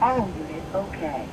All unit okay.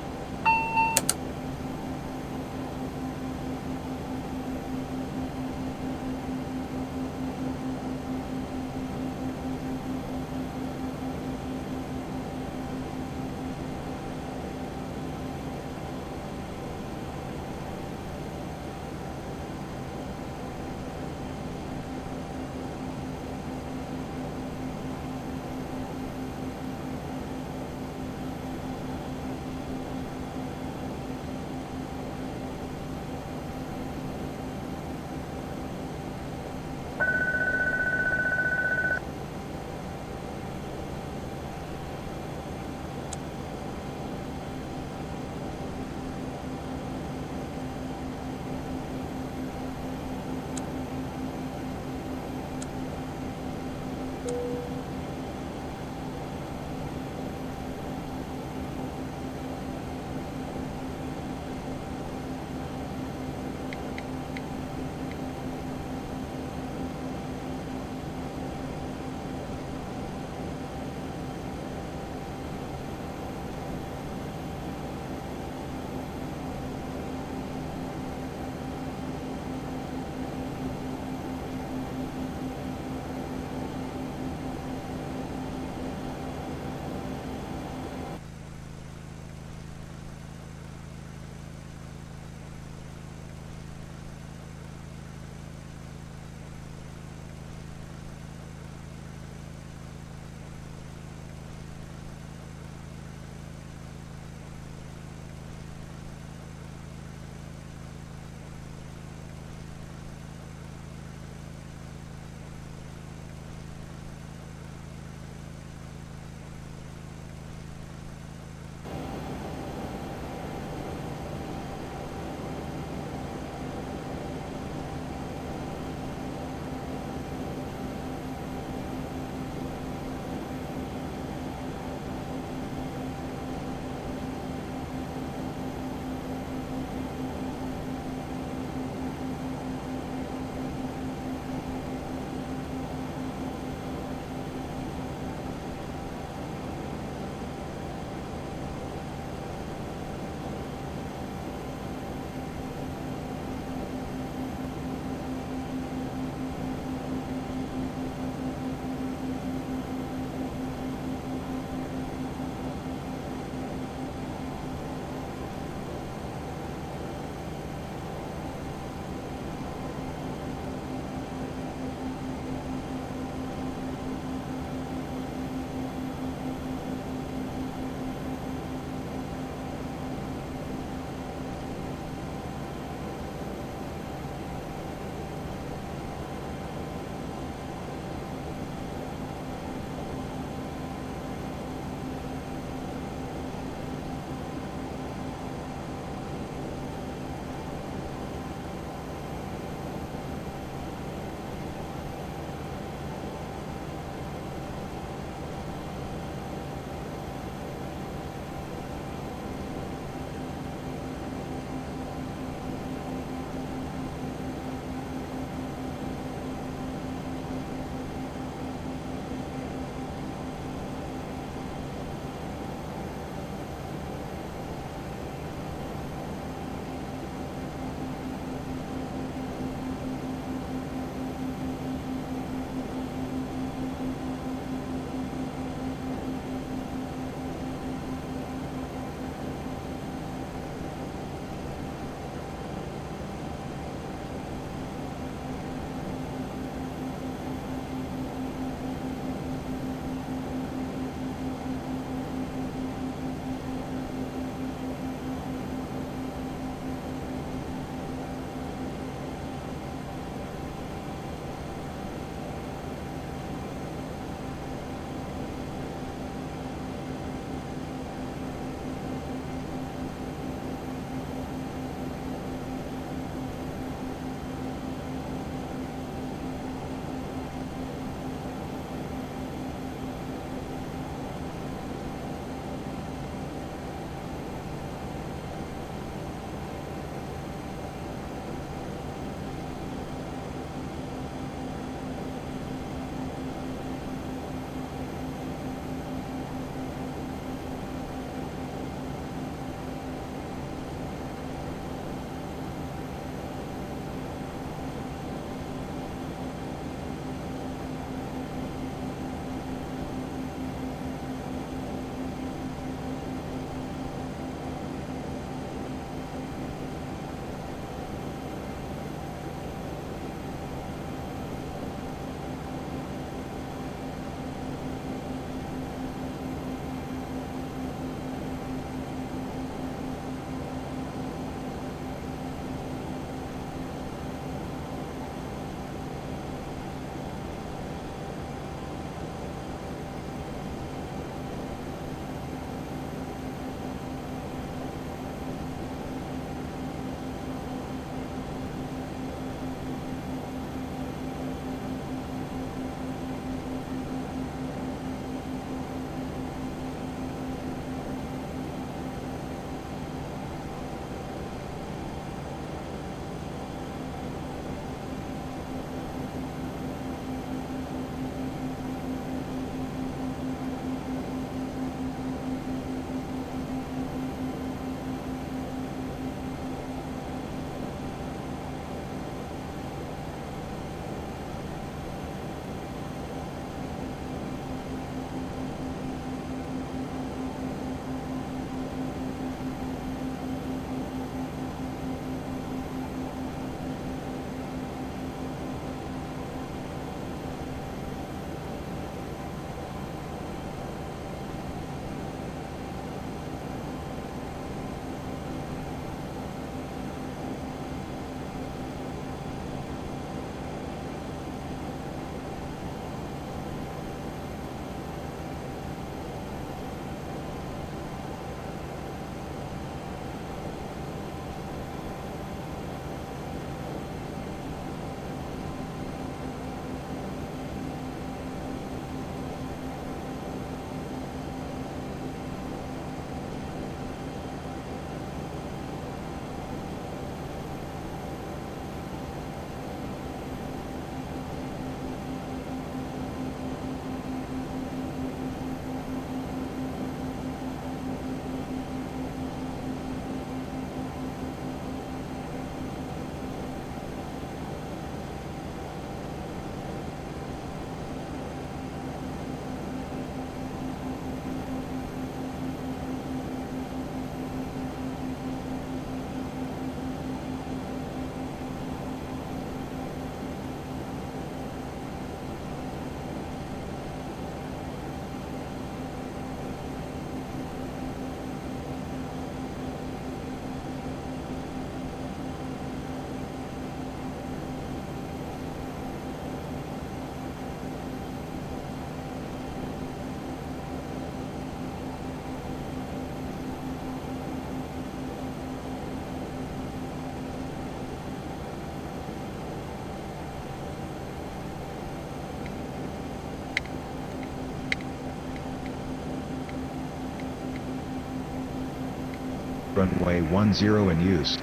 runway 10 in use.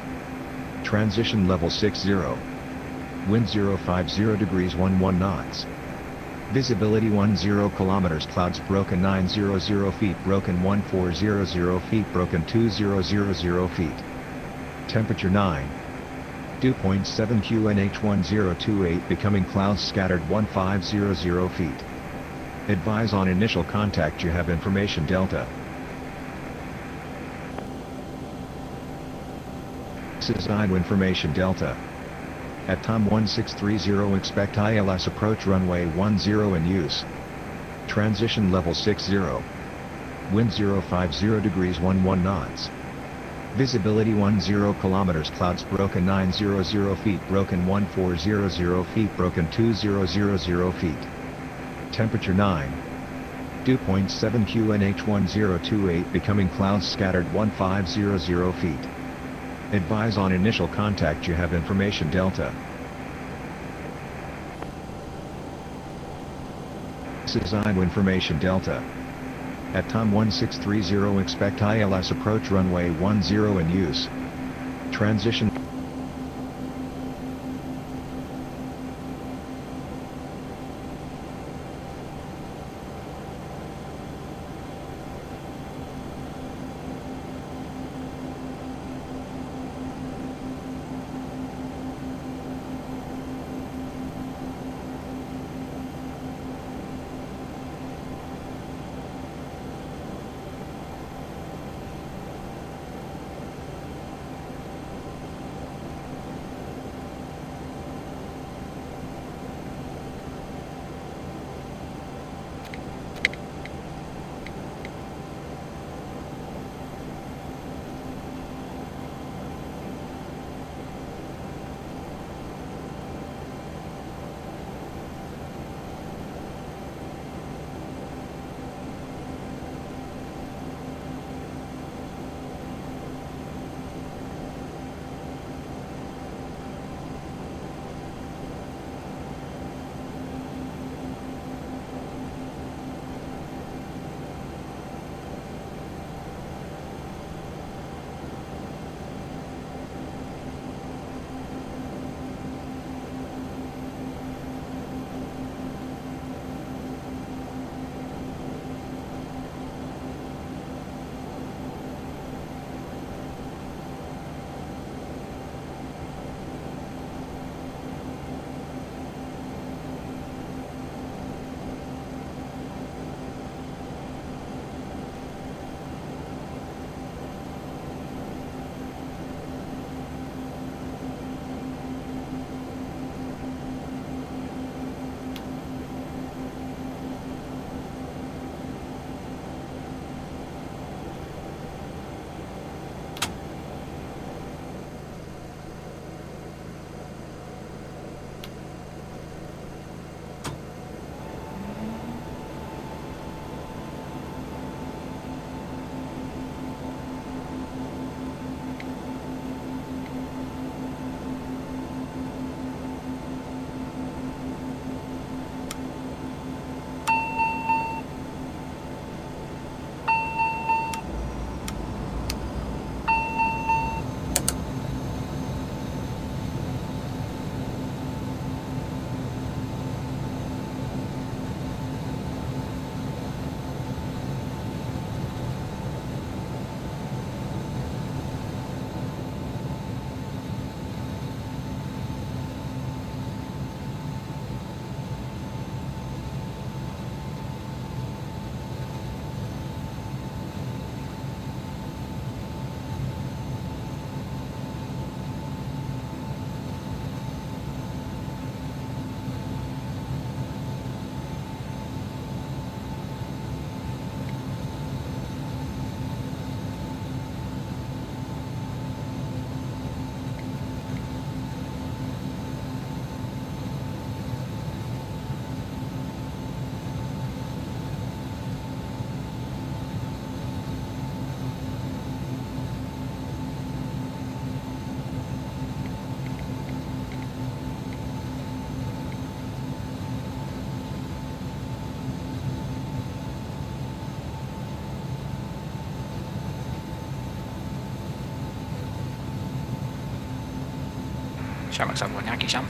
Transition level 60. Wind 050 degrees 11 knots. Visibility 10 kilometers. Clouds broken 900 feet. Broken 1400 feet. Broken 2000 feet. Temperature 9. Dew point 7 QNH 1028. Becoming clouds scattered 1500 feet. Advise on initial contact. You have information Delta. This is EIDW information Delta. At time 1630 expect ILS approach runway 10 in use. Transition level 60. Wind 050 degrees 11 knots. Visibility 10 kilometers. Clouds broken 900 feet. Broken 1400 feet. Broken 2000 feet. Temperature 9. Dew point 7 QNH 1028. Becoming clouds scattered 1500 feet. Advise on initial contact. You have information Delta. This is EIDW information Delta. At time 1630 expect ILS approach runway 10 in use. Transition Shamrock 71 Yankee Shannon.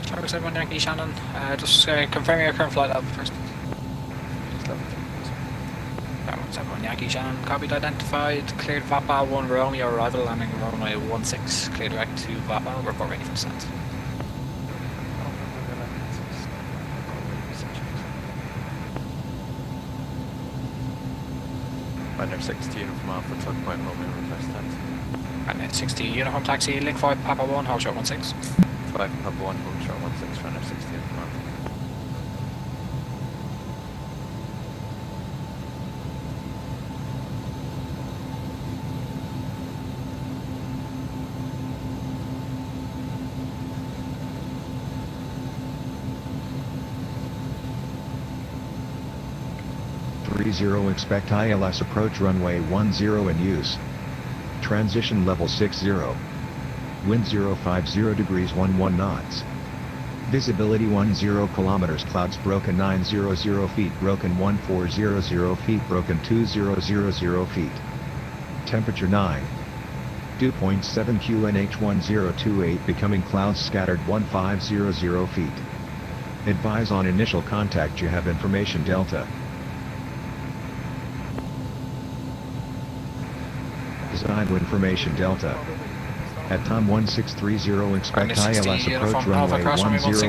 Shamrock 71 Yankee Shannon. Just confirm your current flight level first. Shamrock 71 Yankee Shannon. Copied, identified. Cleared VAPA 1 Romeo arrival, landing runway 16. Clear direct to VAPA. Report ready for descent. Runner 60 uniform Alpha, Tug Point Romeo, request taxi. Runner 60 uniform taxi, link 5 Papa 1, hold short 16. 5 Papa 1, hold short 16, runner 60 uniform Alpha. Expect ILS approach runway 10 in use. Transition level 60. Wind 050 degrees 11 knots. Visibility 10 kilometers. Clouds broken 900 feet. Broken 1400 feet. Broken 2000 feet. Temperature 9. Dew point 7 QNH 1028 becoming clouds scattered 1500 feet. Advise on initial contact. You have information Delta. Design information Delta. At time 1630 expect ILS approach runway 10 in use.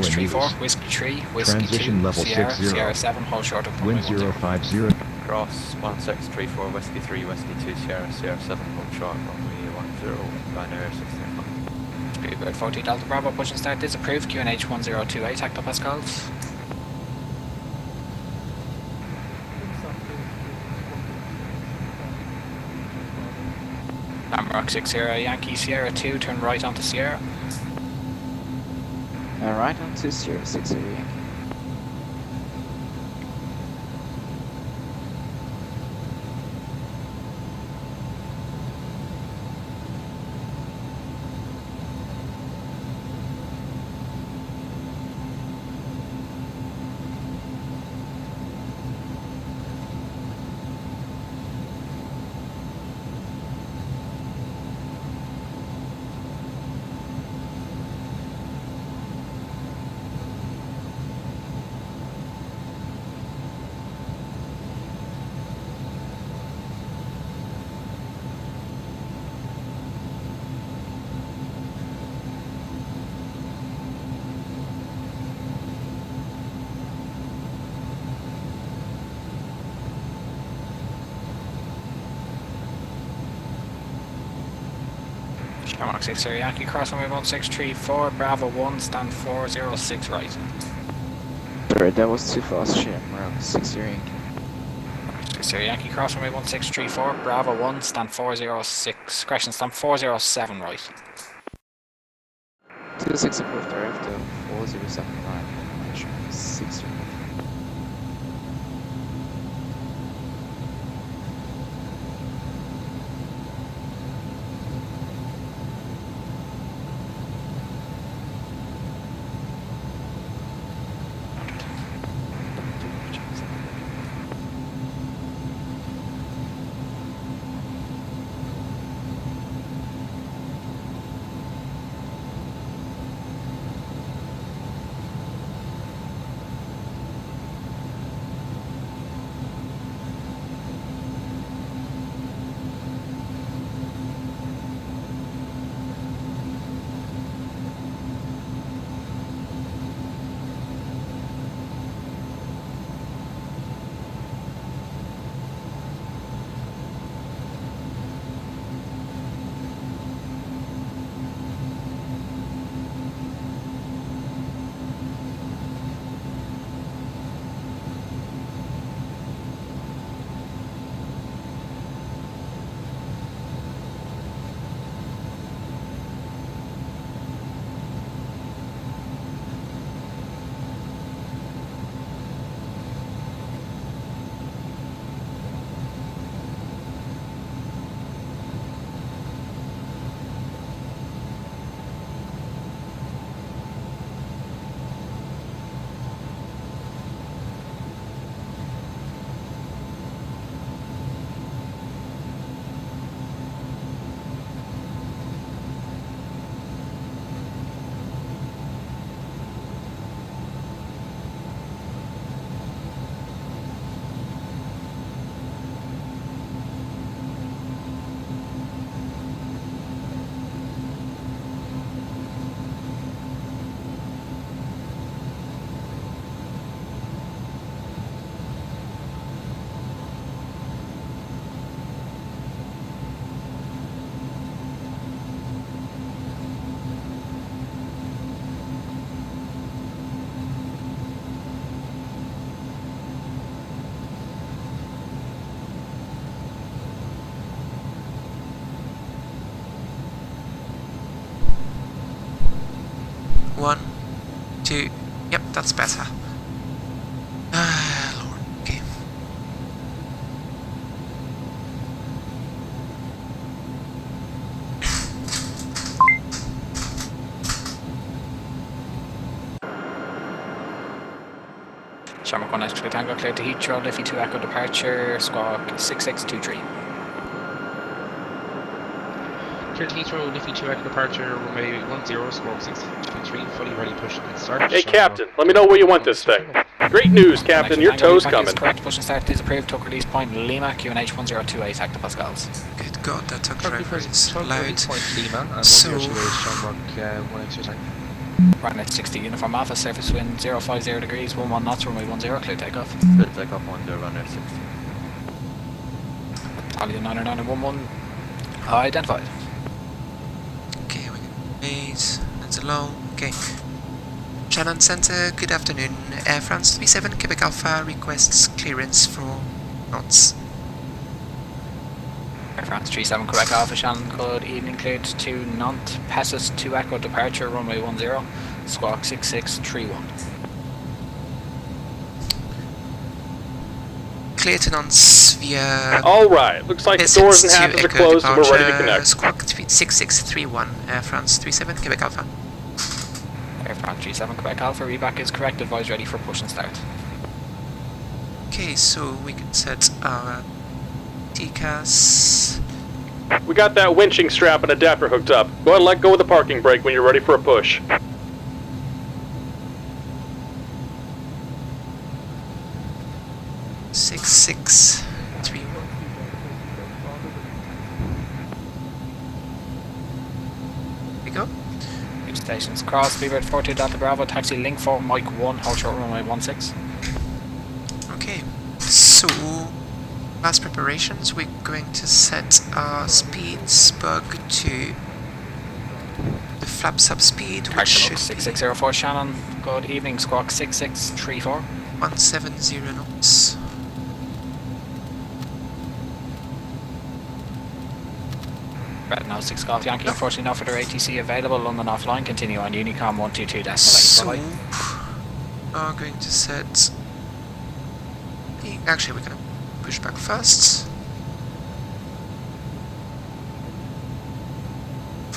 Whiskey 3, Whiskey Transition 2, level Sierra, 60. Sierra 7, hold short of Wind 10. 050. Cross 1634, Whiskey 3, Whiskey 2, Sierra, Sierra 7, hold short, runway 10, Ryanair 16. Speedbird 40 Delta Bravo, push and start disapproved, QNH 1028, hectopascals. Amrock 60 Yankee Sierra 2, turn right onto Sierra. Right onto Sierra 60 Yankee. Shamrock 60 Yankee, cross runway 1634, Bravo 1, stand 406 right. Sorry, that was too fast, Shamrock 60 Yankee. 60 Yankee, cross runway 1634, Bravo 1, stand 406, correction, stand 407 right. 26 approved, direct to 407 right, Shamrock 60 Yankee. 2. Yep, that's better. Lord, okay. Shamrock 1 Extra Tango cleared to Heathrow, Liffey 2 Echo departure, squawk 6623. Clear to Heathrow, Liffey 2 Echo departure, runway 10, squawk 623, fully ready, push and start. Hey Captain, let me know where you want this thing. Great news, Captain, your tow's coming. Correct, push and start is approved, took release point Lima, QNH 1028 hectopascals. Good God, that truck driver Turkey is Point loud. Lima, and So- 108 Shamrock 1 Extra Tango. Running at 60 uniform alpha, surface wind 050 degrees, 11 knots, runway 10, clear takeoff. Clear takeoff 10, runner 60. Italian 90911, identified. Okay, we got base, that's alone. Okay. Shannon Center, good afternoon. Air France 37 Quebec Alpha requests clearance for knots. Air France 37 Quebec Alpha, Shannon, good evening, cleared to Nantes, Pessis 2 Echo departure, runway 10, squawk 6631. Clear to Nantes via Alright, looks like the Pessis doors and 2 hatches are Echo closed and we're ready to departure, connect. Squawk 6631, Air France 37 Quebec Alpha. Air France 37 Quebec Alpha, reback is correct, advise ready for push and start. Okay, so we can set our TCAS. We got that winching strap and adapter hooked up. Go ahead and let go of the parking brake when you're ready for a push. Six, 6, 3, 1. There we go. Each stations cross, Beaver 42 Delta Bravo, taxi link 4, Mike 1, hold short runway 16. Okay, so last preparations, we're going to set our speeds bug to the flap sub speed, which Taxi should look be 6604 Shannon, good evening, squawk 6634. 170 knots. Red now 6 Golf Yankee, unfortunately no further ATC available, London offline, continue on Unicom 122.8. So, Bye-bye. are going to set... Actually, we're going to push back first.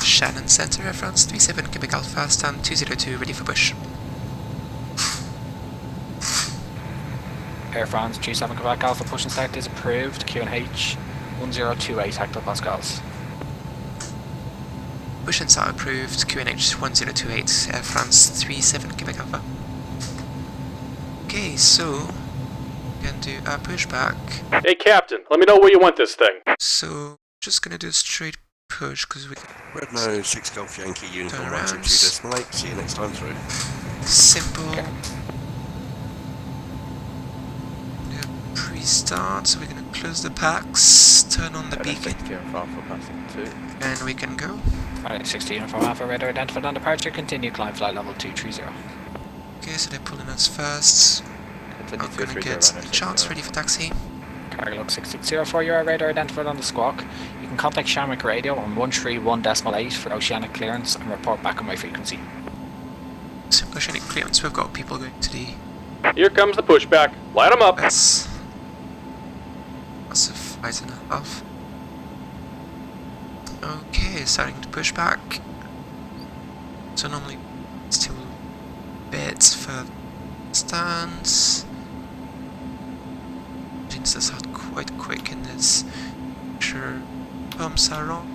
Shannon Center, Air France 37 Quebec Alpha, stand 202, ready for push. Air France 37 Quebec Alpha, push and start is approved, QNH 1028 hectopascals. Push and start approved, QNH 1028, Air France 37 Quebec Alpha. Okay, so we're going to do a pushback. Hey Captain, let me know where you want this thing. So just going to do a straight push because we Red no 6 Golf Yankee uniform Turn 122.8. See you next time through. simple. Pre-start, so we're going to close the packs, turn on the beacon, Alpha passing 2. and we can go. Alright, 16 from Alpha, radar identified on departure, continue climb flight level 230. Okay, so they're pulling us first. Continue I'm going to 230, get runner the chance 60. ready for taxi. Cargo log 6604, you are radar identified on the squawk. You can contact Shamrock Radio on 131.8 for oceanic clearance and report back on my frequency. So oceanic clearance, we've got people going to the Here comes the pushback. Light 'em up. US. That's a flight and a half. Okay, starting to push back. So normally still beds for stands. Engines that start quite quick in this. Sure, pumps are on.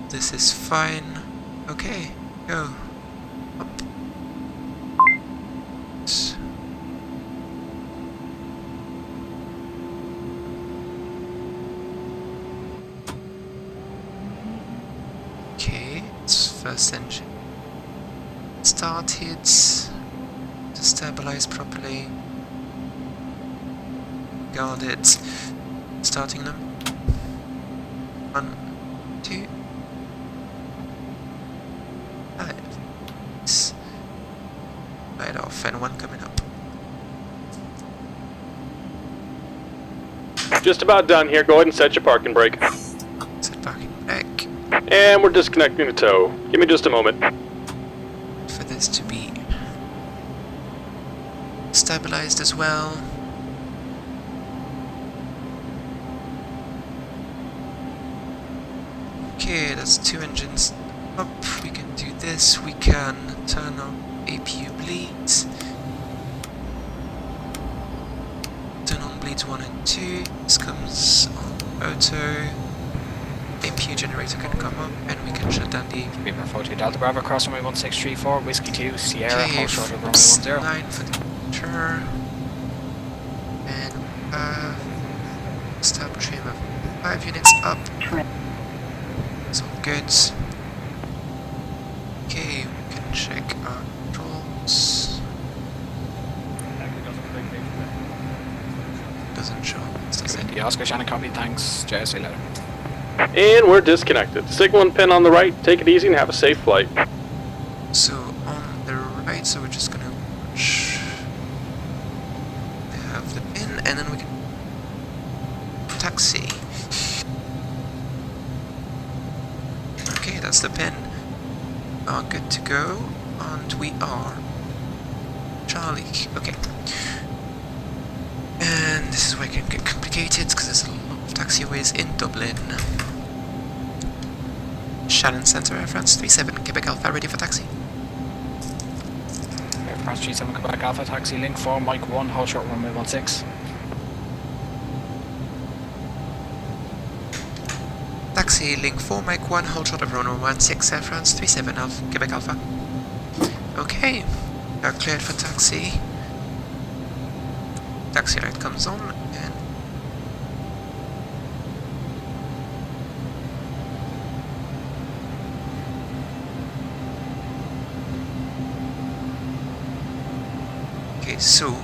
This is fine. Okay, go. Up. Okay, it's first engine started to stabilize properly. Guard it. Starting them. 1, 2, 5. Right off, and one coming up. Just about done here. Go ahead and set your parking brake. Set parking back And we're disconnecting the tow. Give me just a moment. for this needs to be stabilized as well. Okay, that's 2 engines up. We can do this. We can turn on APU bleeds. Turn on bleeds 1 and 2. This comes on auto. APU generator can come up and we can shut down the... Beamer 42 Delta Bravo, cross runway 1634, Whiskey 2, Sierra, hold short of runway 10. 9 for the departure. And stop trim of 5 units up. It's all good. Okay, we can check our controls. Doesn't show. Does it? The Oscar Shannon copy, thanks. JSA letter. And we're disconnected. Signal and pin on the right. Take it easy and have a safe flight. So on the right, so we're just gonna watch. We have the pin, and then we can taxi. Okay, that's the pin. Are good to go, and we are Charlie. Okay. And this is where it can get complicated because there's a lot of taxiways in Dublin. Shannon Center, Air France 37, Quebec Alpha, ready for taxi. Air France 37, Quebec Alpha, taxi, link 4, Mike 1, hold short runway 16. Taxi, link 4, Mike 1, hold short of runway 16, Air France 37, Alpha, Quebec Alpha. Okay, now cleared for taxi. Taxi light comes on, and okay, so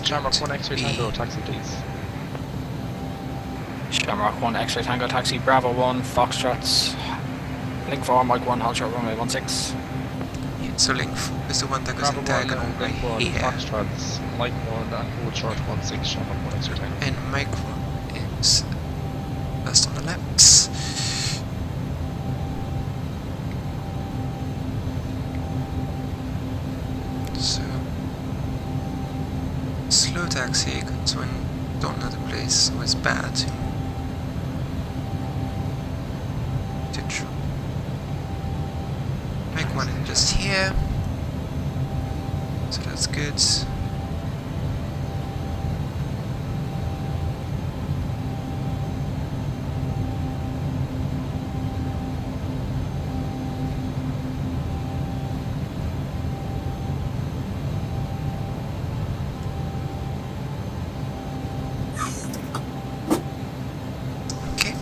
Shamrock 1 X-ray Tango, taxi please. Shamrock 1, X-ray Tango, taxi, Bravo 1, Foxtrots, link 4, Mike 1, hold short runway 16. yeah, so link 4 is the one that goes Bravo in 1, diagonal right link 1, here, Foxtrots, Mike 1, and hold short 16, Shamrock 1 X-ray Tango. and Mike 1 is first on the left. So slow taxi, because when you don't know the place, it's always bad to try. Make one just here, so that's good. Okay.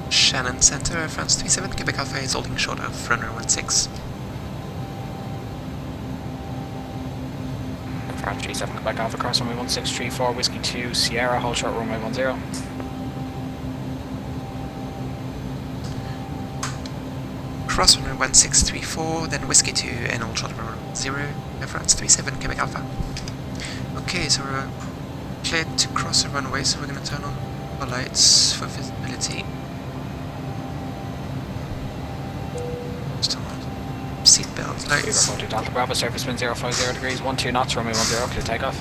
Shannon Center, Air France 37, Quebec Alpha is holding short of runway 16. Air France 37, Quebec Alpha, cross runway 1634, Whiskey 2, Sierra, hold short runway 10. Cross runway 1634, then Whiskey 2 and hold short of runway 0, Air France 37, Quebec Alpha. Okay, so we're cleared to cross the runway, so we're going to turn on the lights for visibility. Just turn on seatbelt Beamer lights. 42 Delta Bravo, surface wind 050 degrees, 12 knots, runway 10, clear takeoff.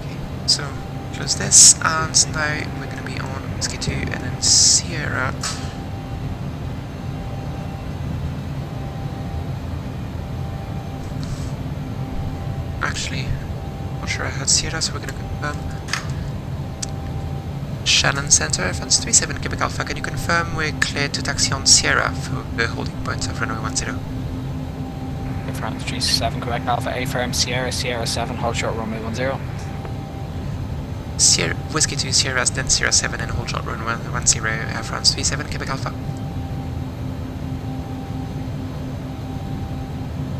Okay, so close this, and now we're going to be on Whiskey 2 and then Sierra. Actually, not sure I heard Sierra, so we're going to confirm. Shannon Center, Air France 37, Quebec Alpha, can you confirm we're cleared to taxi on Sierra for the holding point of runway 10? Air France 37, Quebec Alpha, A firm, Sierra, Sierra 7, hold short runway 10. Sierra, Whiskey 2, Sierra, then Sierra 7 and hold short runway 10, Air France 37, Quebec Alpha.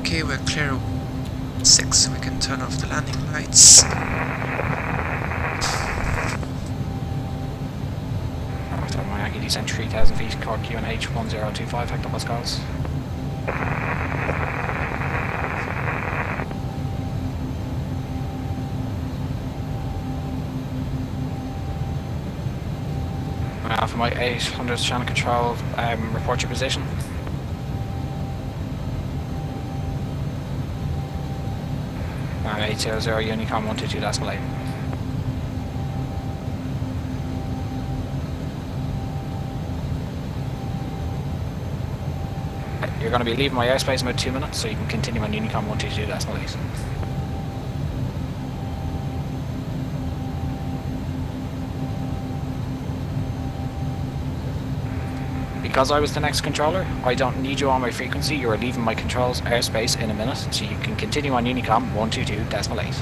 Okay, we're clear 6, so we can turn off the landing lights. Yankee descent 3000 feet, cord QNH 1025 hectopascals. for my 800 channel control, report your position. Alright, 800 Unicom 122 decimal 8. You're going to be leaving my airspace in about 2 minutes, so you can continue on Unicom 122 decimal 8. Because I was the next controller, I don't need you on my frequency. You are leaving my controls airspace in a minute, so you can continue on Unicom 122 decimal 8.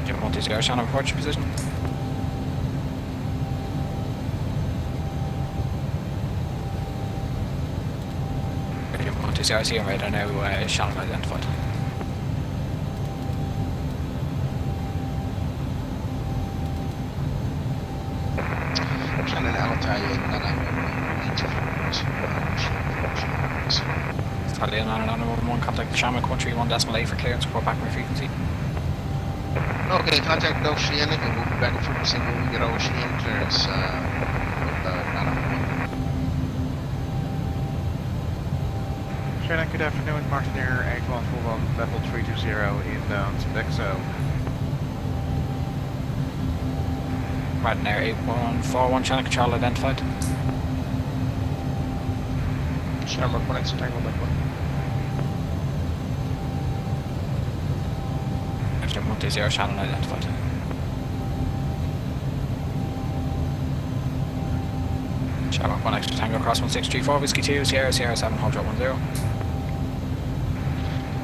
Do you want to zero channel report your position? I see him right now, channel identified. Channel Italian, Italian on 1, contact Shaman country 1 decimal 8 for clearance, report back my frequency. Okay, contact Oceanic and we'll be back in frequency when we get Oceanic clearance. Good afternoon, Martin Air 8141, level 320 inbound XO. Martin Air 8141, channel control identified. Shamrock 1 extra tango back 1. Extra 120, channel identified. Shamrock 1 extra tango cross 1634, whiskey 2, Sierra 7, hold short 10.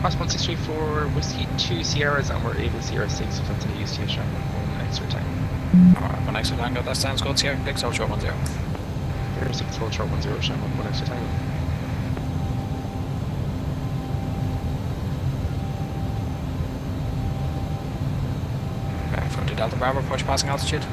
Cross 1634, Whiskey 2 Sierras, and we're able Sierra 6 if that's any use to you, Shamrock 1 extra tango. Alright, 1 extra tango, that sounds good, Sierra 6, hold short 10. Sierra 6, hold short 10, Shamrock 1 extra tango. Back front to Delta Bravo, push passing altitude.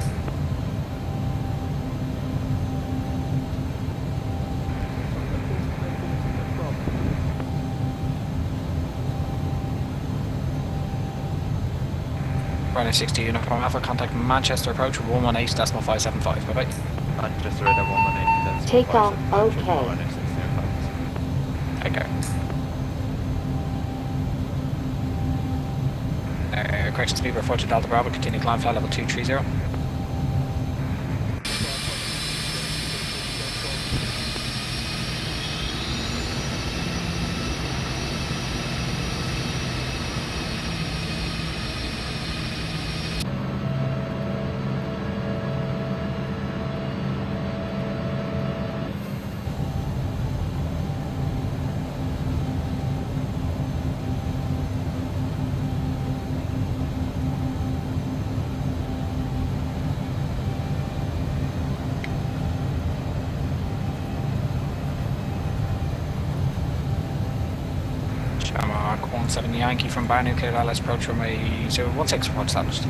Running 60 uniform Alpha, contact Manchester approach 118.575. Bye bye. Manchester at 118. Take off, okay. Okay. Correction speed, report to Delta Bravo, continue climb flight level 230. Shamrock 17 Yankee from Bar Nuclear LS approach from a 016 report established.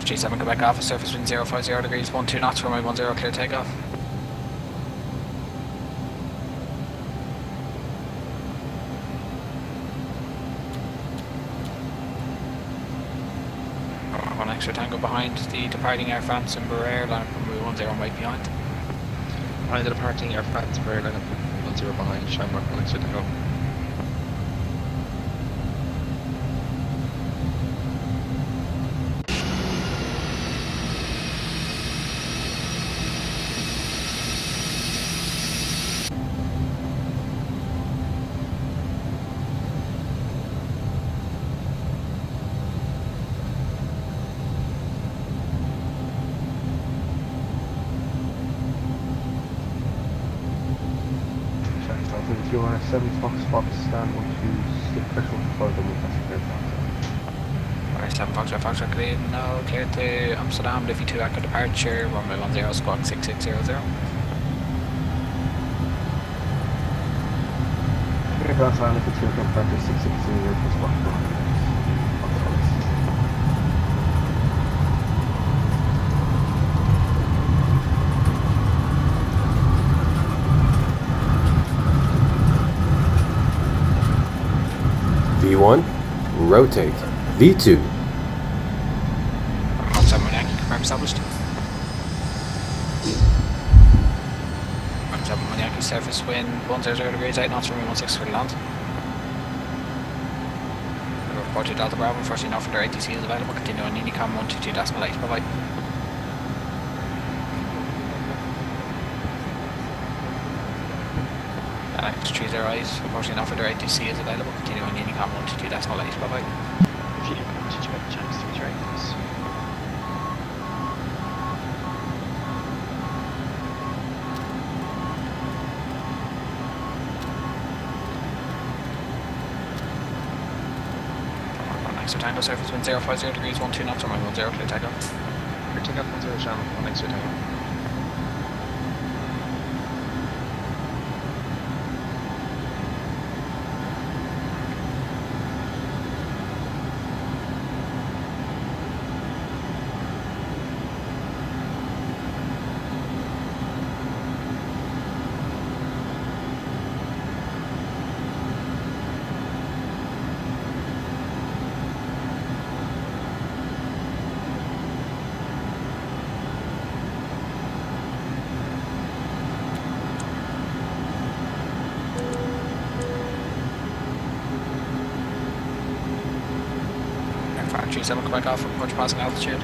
G7 Quebec Alpha, surface wind 050 degrees, 12 knots, runway 10, clear takeoff. extra tango behind the departing Air France Embraer, line up 10 right behind. Behind the departing Air France Embraer, line up 10 behind, Shamrock 1 extra tango. If you are 7 Fox, stand 1 to stick pressure for them with that's clear. Alright, 7 Foxtrot clear now, clear to Amsterdam, Liffey 2 echo departure, runway 10, squawk 6600. Aircraft line if it's your departure 660 for squawk. V1, rotate. V2. Outside Maniac, confirm established. Outside Maniac, surface wind 100 degrees, 8 knots, runway 16 for the land. Report to Delta Bravo, first enough for their ATC is available, continue on Unicom 122.8, bye bye. X30Is, reporting enough for their ATC is available, continue on Unicom 122.8, bye bye. If you did you get a chance to trade this? Extra tango surface wind 050 degrees, 12 knots, runway 10, clear takeoff. Clear takeoff 10 Shamrock 1 extra tango. Factory 7 Quebec off, approach passing altitude.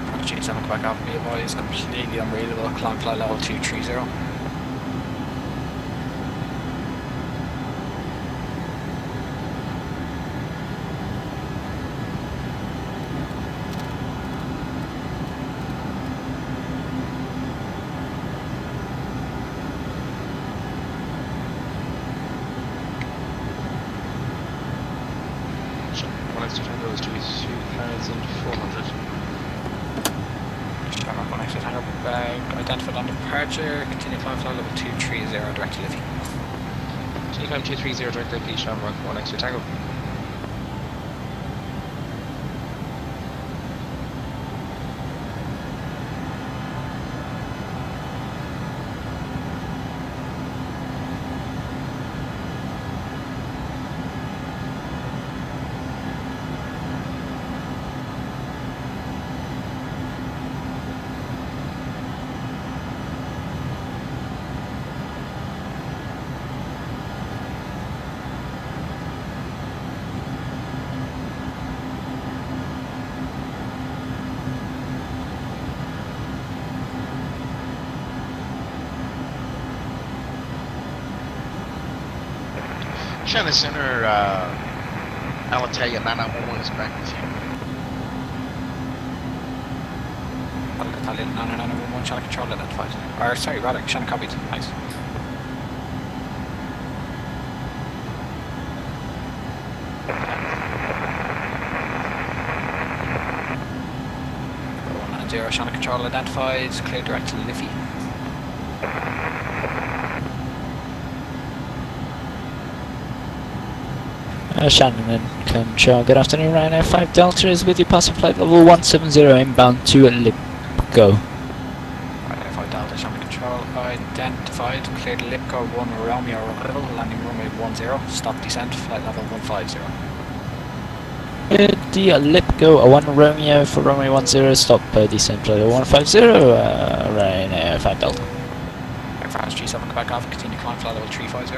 Approach 7 Quebec off, be advised, completely unreadable, climb flight level 230. Extra tango is 2,400. Shamrock 1 extra tango, identified on departure, continue climb flight level 230, direct to Liffey. Continue climb 230, direct Liffey, Shamrock 1 extra tango. Shannon Center, Alitalia 991 is back with you. Italian 9911, Shannon control identified. Or sorry, rather, Shannon copied. Nice. Zero Shannon control identified, clear direct to Liffey. Shannon and control, good afternoon, Ryanair 5 Delta is with you, passing flight level 170 inbound to Lip. Go. Ryanair 5 Delta, Shannon control. control identified. Cleared Lipco 1 Romeo arrival, landing runway 10. Stop descent, flight level 150. The Lipco 1 Romeo for runway 10, stop descent flight 150, Ryanair 5 Delta. Air France G7 Quebec Alpha, continue climb flight level 350.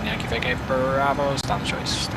Yankee Vega Bravo, stand choice.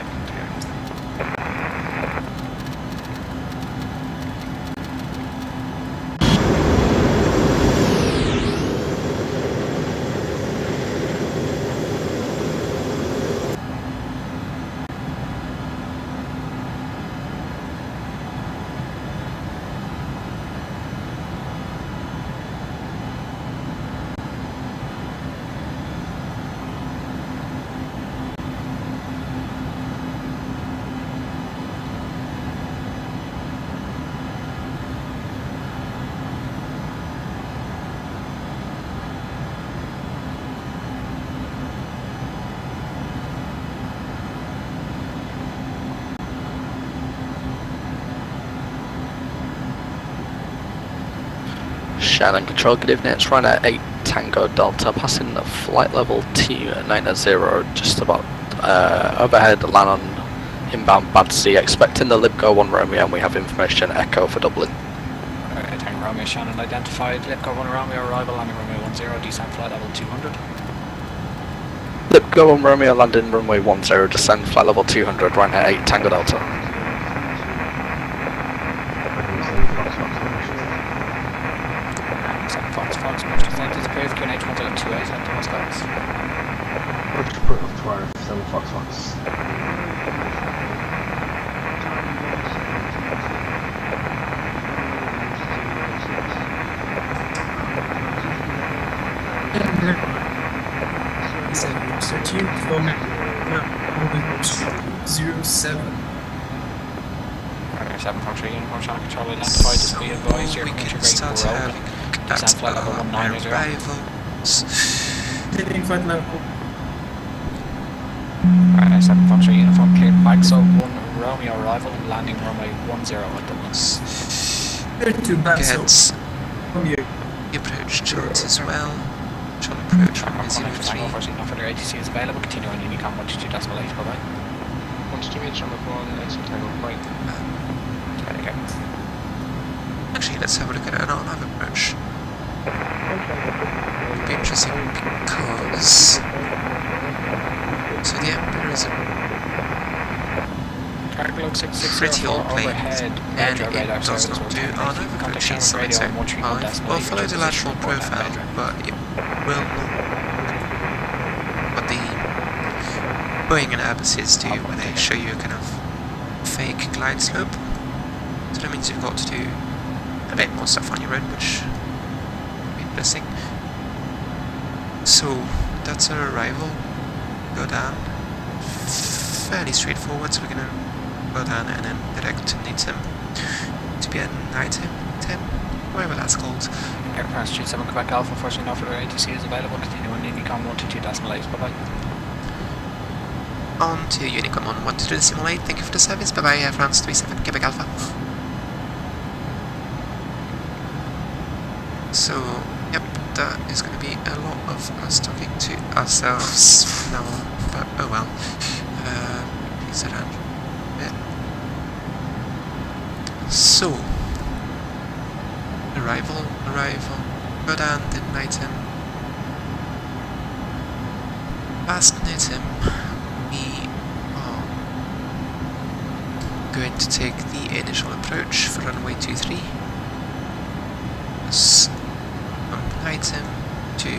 Shannon Control, good evening, it's Ryanair 8 Tango Delta, passing the flight level T980, just about overhead, land on inbound Bad Sea, expecting the Lipco 1 Romeo, and we have information Echo for Dublin. Tango Romeo Shannon identified, Lipco 1 Romeo arrival, landing runway 10, descent flight level 200. Lipco 1 Romeo, landing runway 10, descent flight level 200, Ryanair 8 Tango Delta. Fox, most descent is approved, QNH 1028 at Thomas Cox. Push to put up to our 7 Fox. From 07. 7 from 3 uniform Shannon Control identified, just be advised your can start having descent flight level 190. arrivals. Taking flight level. 7 from 3 uniform cleared Baxo 1 Romeo arrival, landing runway 10 at Dublin. To Baxo. The approach chart as well. Shall approach runway 03. No further ATC is available, continue on Unicom 122.8, bye bye. 128 on the phone, next Tango Point. Actually, let's have a look at an on-have approach. It'll be interesting because so the Embraer is a pretty old plane and it does not do on-have approaches on its own. We'll follow the lateral profile, but it will not what the Boeing and Airbuses do when they show you a kind of fake glide slope. So that means you've got to do a bit more stuff on your own, which will be interesting. So that's our arrival. Go down. Fairly straightforward, so we're gonna go down and then direct to Nantes to be at night 10, whatever that's called. Air France G7 Quebec Alpha, unfortunately no further ATC is available, continue on Unicom 122.8, bye bye. On to Unicom on 122.8, thank you for the service, bye bye Air France 37 Quebec Alpha. So, yep, that is going to be a lot of us talking to ourselves now, but oh well. Please sit down a bit. So, arrival, go down to Nighton. Past Nighton, we are going to take the initial approach for runway 23. From Nighton to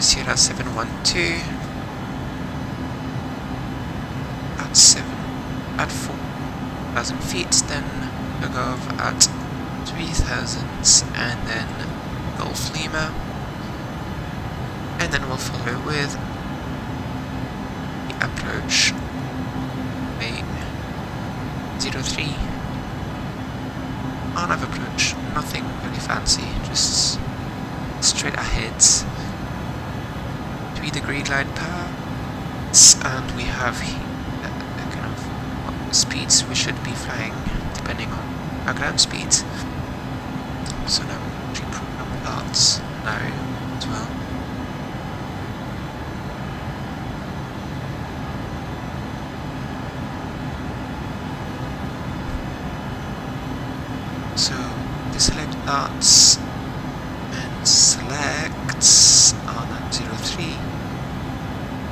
Sierra 712 at 4,000 feet, then we'll go at 3,000 and then Golf Lima, and then we'll follow with the approach way 03. On our approach, nothing really fancy, just straight ahead. 3-degree glide paths, and we have kind of speeds we should be flying depending on our ground speed. So now we'll actually program that now as well. So deselect that and select on 03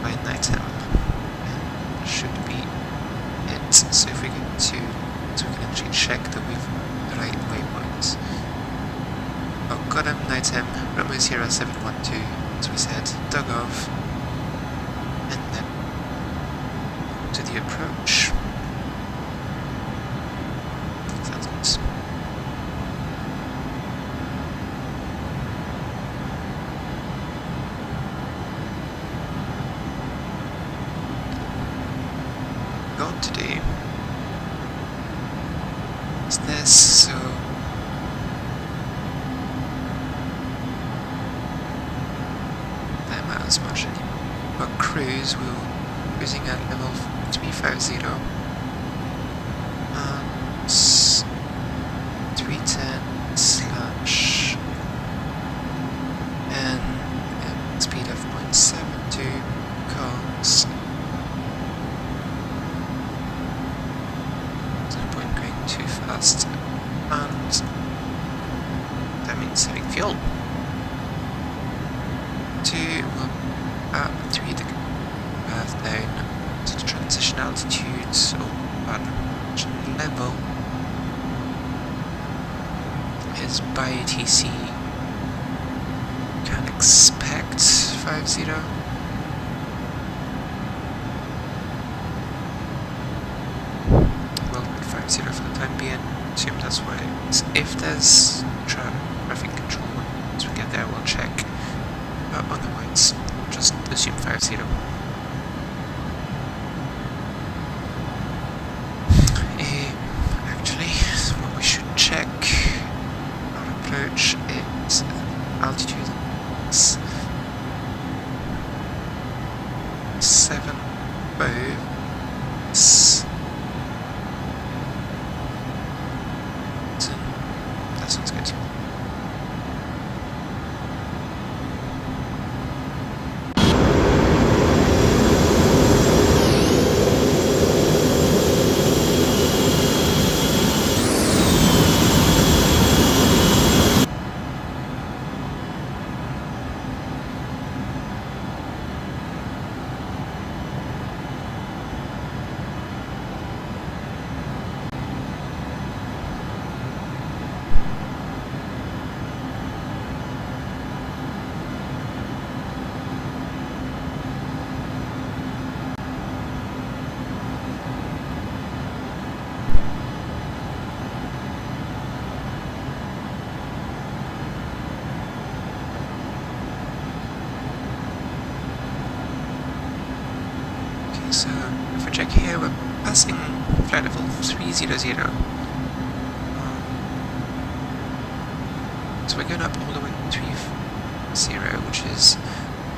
by night time, and should be it. So if we go to, so we can actually check that we've the right waypoints. Oh, got him, night time, Romeo Sierra 712, as we said, dug off, and then to the approach. Sounds good. Got to do is this, so that matters much anymore. But cruise, we're cruising at level 350 and 310 slash and speed of 0.72 cars. Too fast, and that means saving fuel. 3 degree path down to the transition altitude, so transition level is by ATC. Can expect 50. For the time being, assume that's what it is. If there's traffic control once we get there, we'll check. Otherwise, we'll just assume 50. Actually, what we should check our approach is altitude. It's 7 above. That sounds good. So if we check here, we're passing flight level 300. So we're going up all the way to 30, which is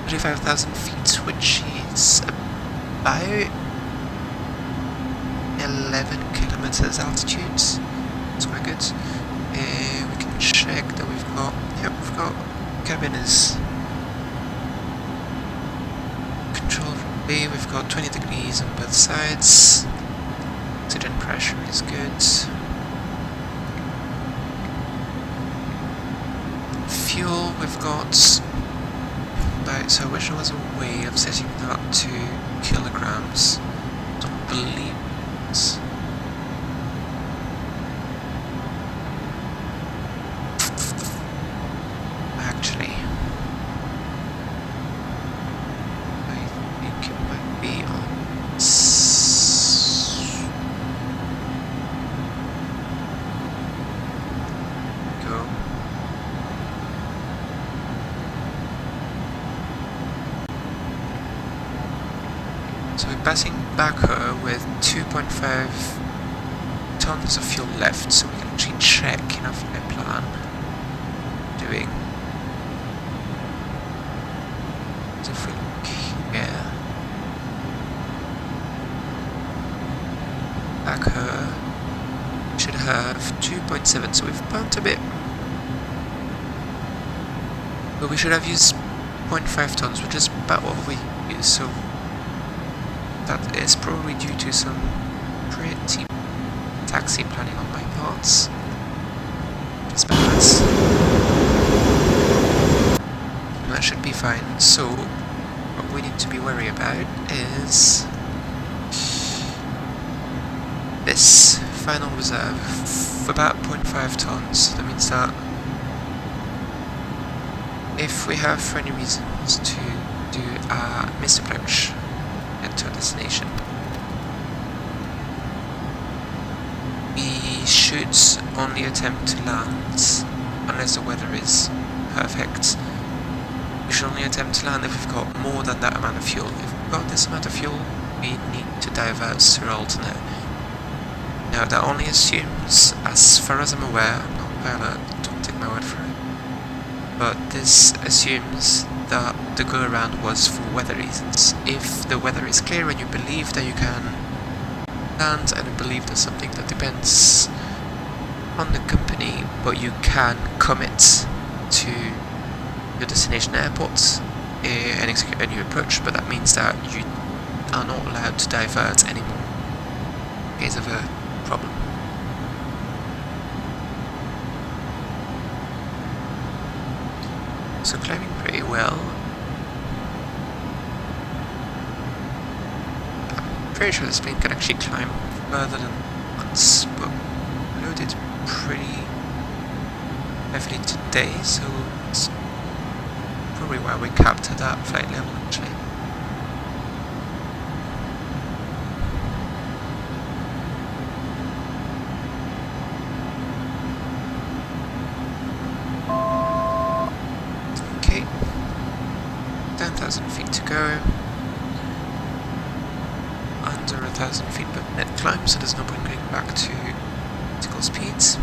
35,000 feet, which is about 11 kilometers altitude. That's quite good. We can check that we've got cabin is control from B. We've got 20 degrees on both sides. Oxygen pressure is good. Fuel, we've got about, so I wish there was a way of setting that to kilograms. Don't believe it. Actually, I think it might be on go. So we're passing Backer with 2.5 tons of fuel left, so we can actually check in our flight plan doing. So if we look here, Backer should have 2.7, so we've burnt a bit. But we should have used 0.5 tons, which is about what we use, so that is probably due to some pretty taxi planning on my parts. Just balance. That should be fine. So what we need to be worried about is this final reserve of about 0.5 tons. That means that if we have for any reasons to do a missed approach to a destination, we should only attempt to land unless the weather is perfect. We should only attempt to land if we've got more than that amount of fuel. If we've got this amount of fuel, we need to divert to an alternate. Now that only assumes, as far as I'm aware, I'm not a pilot, don't take my word for it, but this assumes that the go around was for weather reasons. If the weather is clear and you believe that you can land, and I believe that's something that depends on the company, but you can commit to the destination airport and execute a new approach, but that means that you are not allowed to divert anymore in case of a problem. So climbing pretty well. I'm pretty sure this plane can actually climb further than once, but loaded pretty heavily today, so it's probably why we capped at that flight level actually. Okay, 10,000 feet to go. Under 1,000 feet per minute climb, so there's no point going back to critical speeds.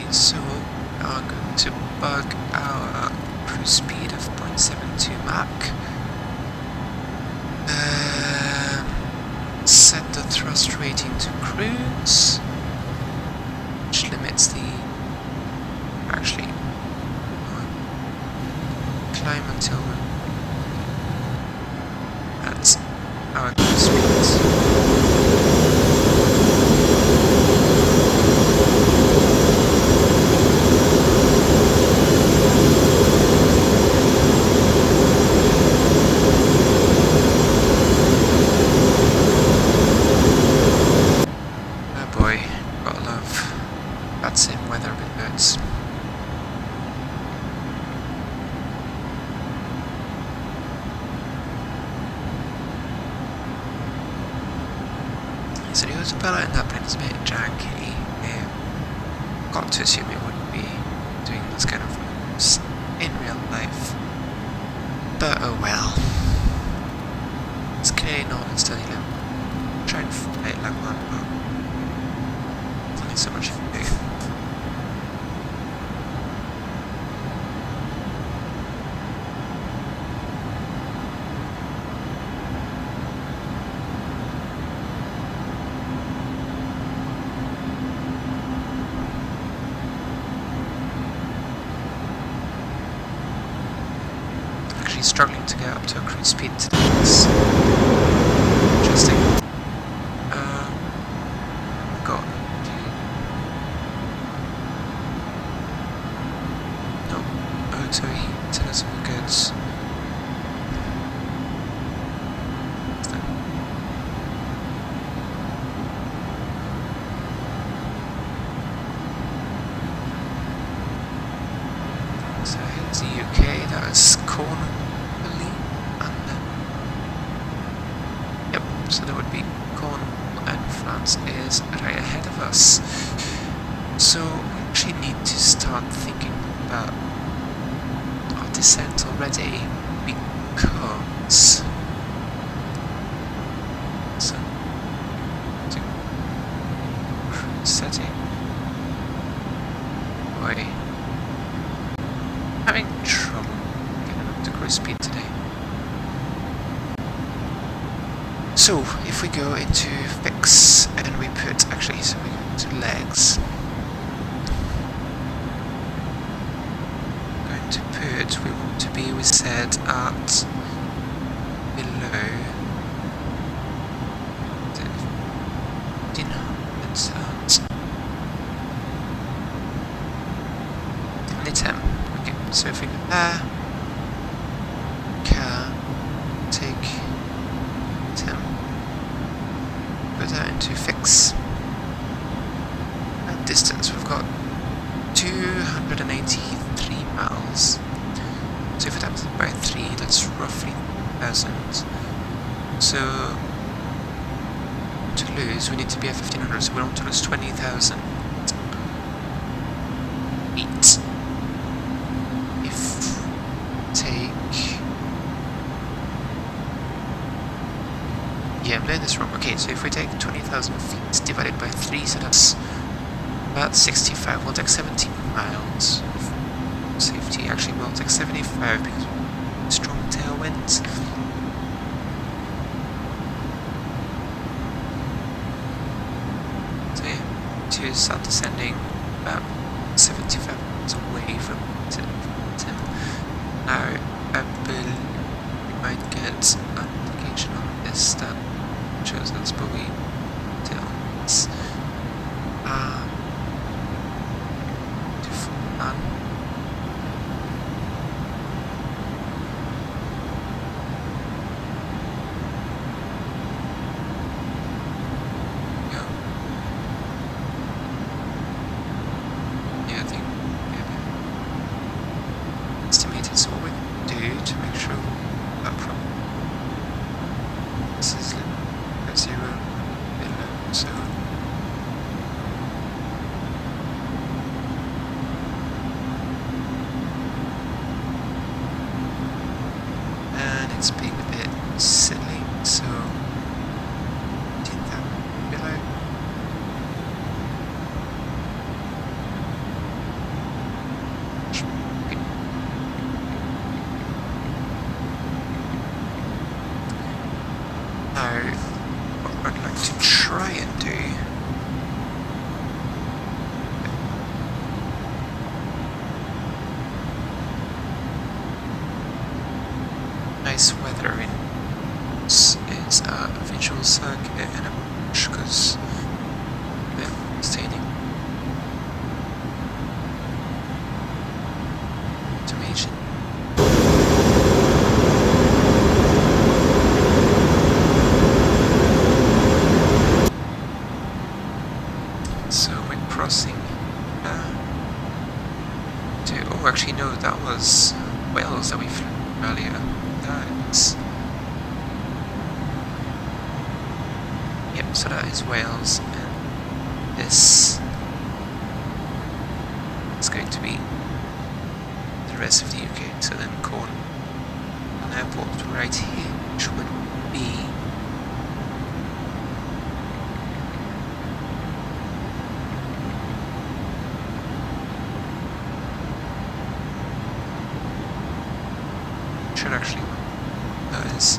So we are going to bug our cruise speed of 0.72 Mach. Set the thrust rating to cruise, which limits the actually climb until at our cruise speeds. So the autopilot in that plane is a bit janky. Got to assume it wouldn't be doing this kind of moves in real life. But oh well. It's clearly not a study level. Try and fly it like one, but there's only so much you can do. struggling to get up to a cruise speed today. It's interesting. Got no auto heat, so that's all good. So here's the UK, that is Corn, I believe, and yep, so that would be Corn, and France is right ahead of us. So we actually need to start thinking about our descent already, because so to cruise setting. Boy. Having trouble getting up to cruise speed today. So, if we go into fix and we put, actually, so we go into legs. We're going to put, we want to be, we said, at below 1500 at 10. So if we go there, can take 10, put that into fix, and distance we've got 283 miles, so if we times it by 3, that's roughly 1,000, so to lose we need to be at 1500, so we don't want to lose 20,000 feet. Yeah, I'm doing this wrong. Okay, so if we take 20,000 feet divided by 3, so that's about 65. We'll take 70 miles of safety. Actually, we'll take 75 because of strong tailwinds. So yeah, to start descending about 75 miles away from Tim. Now, I believe we might get an indication on this that shows us, but we don't. To full on. Go. Yeah, I think estimated. So what we can do to make sure that from this is 0 below, so and it's being a bit silly, so 10,000 below. Now, what I'd like to try and do nice weather in is a visual circuit and a bush because they're staining automation. So we're crossing to, oh actually no, that was Wales that we flew earlier. That's, yep, so that is Wales, and this is going to be the rest of the UK, so then Corn, an airport right here, which would be should actually that is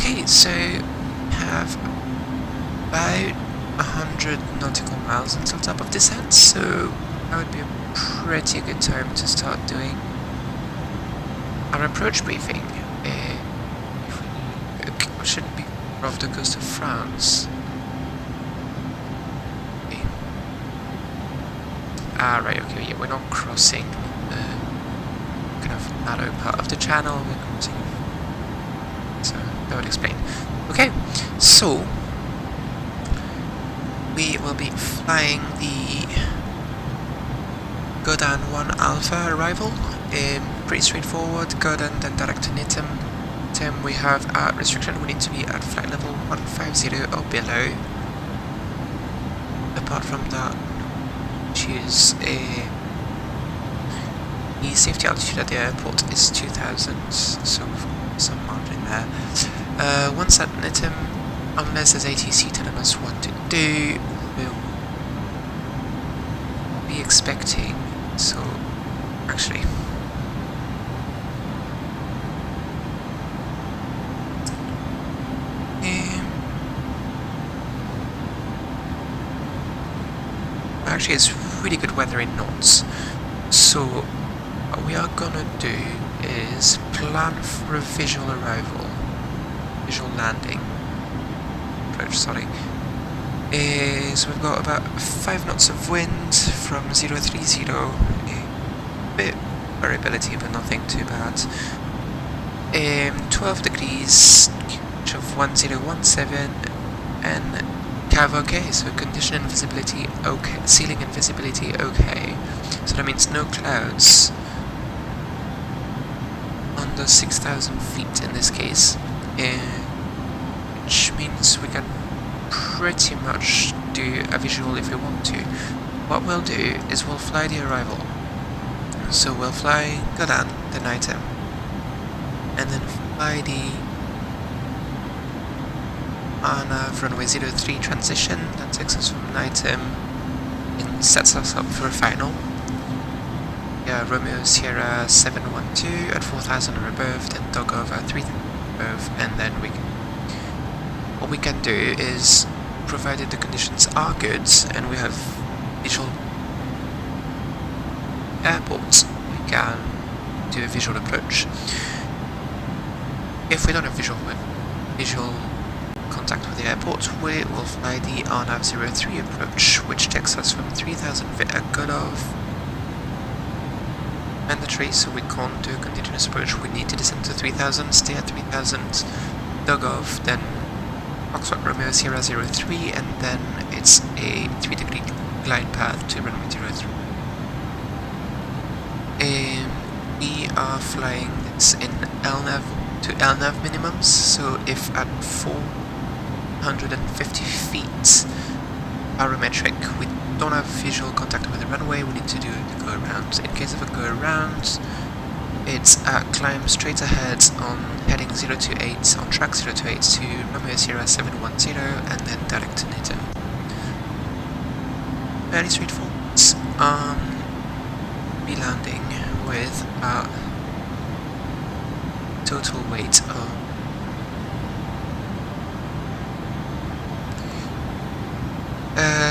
Okay, so have about 100 nautical miles until top of descent, so that would be a pretty good time to start doing our approach briefing. We shouldn't be off the coast of France. Okay. Ah, right, okay, yeah, we're not crossing the kind of narrow part of the channel, we're crossing. So, that would explain. Okay, so we will be flying the Godin 1 Alpha arrival. Pretty straightforward. Godin, then direct to Nantes. We have a restriction, we need to be at flight level 150 or below. Apart from that, choose the safety altitude at the airport is 2000, so some margin there. Once at Nantes, unless there's ATC telling us what to do, we'll be expecting, so actually it's really good weather in Nantes, so what we are gonna do is plan for a visual arrival, visual landing, approach, sorry. So we've got about 5 knots of wind from 030, a bit variability but nothing too bad. 12 degrees, of 1017, and Cav okay, so condition and visibility okay, ceiling and visibility okay, so that means no clouds under 6,000 feet in this case, which means we can pretty much do a visual if we want to. What we'll do is we'll fly the arrival, so we'll fly Godin, the Nantes, and then fly the on runway 03 transition that takes us from Nantes and sets us up for a final. Yeah, Romeo Sierra 712 at 4,000 or above, then dog over 3,000 above, and then what we can do is, provided the conditions are good and we have visual airports, we can do a visual approach. If we don't have visual contact with the airport, we will fly the RNAV 03 approach, which takes us from 3,000 feet at cutoff. Mandatory, so we can't do a continuous approach, we need to descend to 3,000, stay at 3,000, dog off, then Foxtrot Romeo Sierra 03, and then it's a 3-degree glide path to runway 03. We are flying this in LNAV to LNAV minimums, so if at 450 feet barometric we don't have visual contact with the runway, we need to do the go around. In case of a go around, it's a climb straight ahead on heading 028, on track 028 to Romeo Sierra 710, and then direct to Nantes. Fairly straightforward. Be landing with a total weight of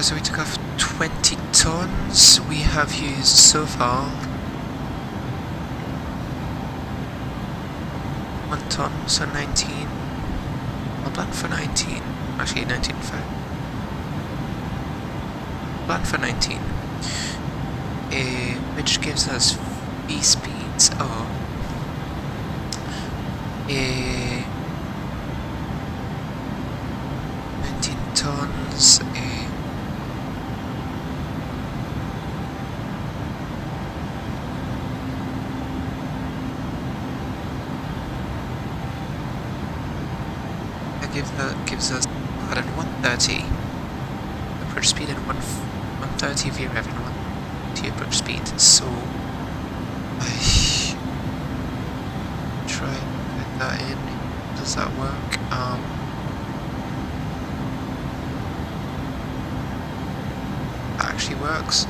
so we took off 20 tons. We have used so far 1 ton, so 19. I'll plan for 19. Actually, 19.5. Plan for 19. Which gives us V speeds of 19 tons. Gives us 130 approach speed and 130 VREV and 130 approach speed. So I try and put that in. Does that work? That actually works.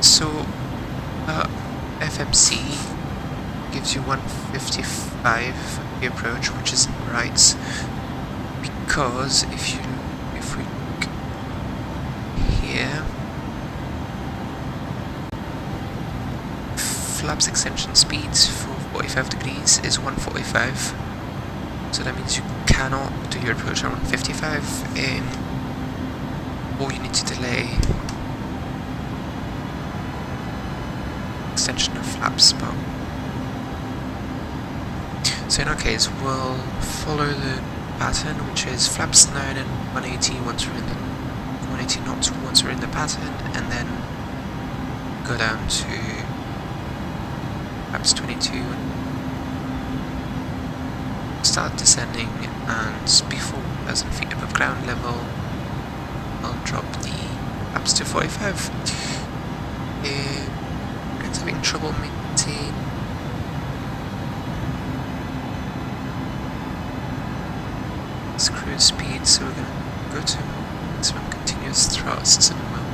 So FMC gives you 155 for the approach, which isn't right, because if we look here, flaps extension speeds for 45 degrees is 145, so that means you cannot do your approach at 155, or you need to delay extension of flaps. But so in our case, we'll follow the pattern, which is flaps 9 and 180 once we're in the 180 knots once we're in the pattern, and then go down to flaps 22 and start descending, and before 1,000 feet above ground level, I'll drop the flaps to 45. It's having trouble maintaining cruise speed, so we're gonna go to maximum continuous thrusts and we'll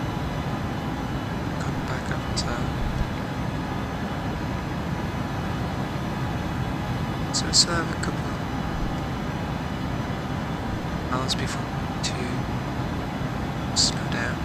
come back up to. So we still have a couple of miles before to slow down.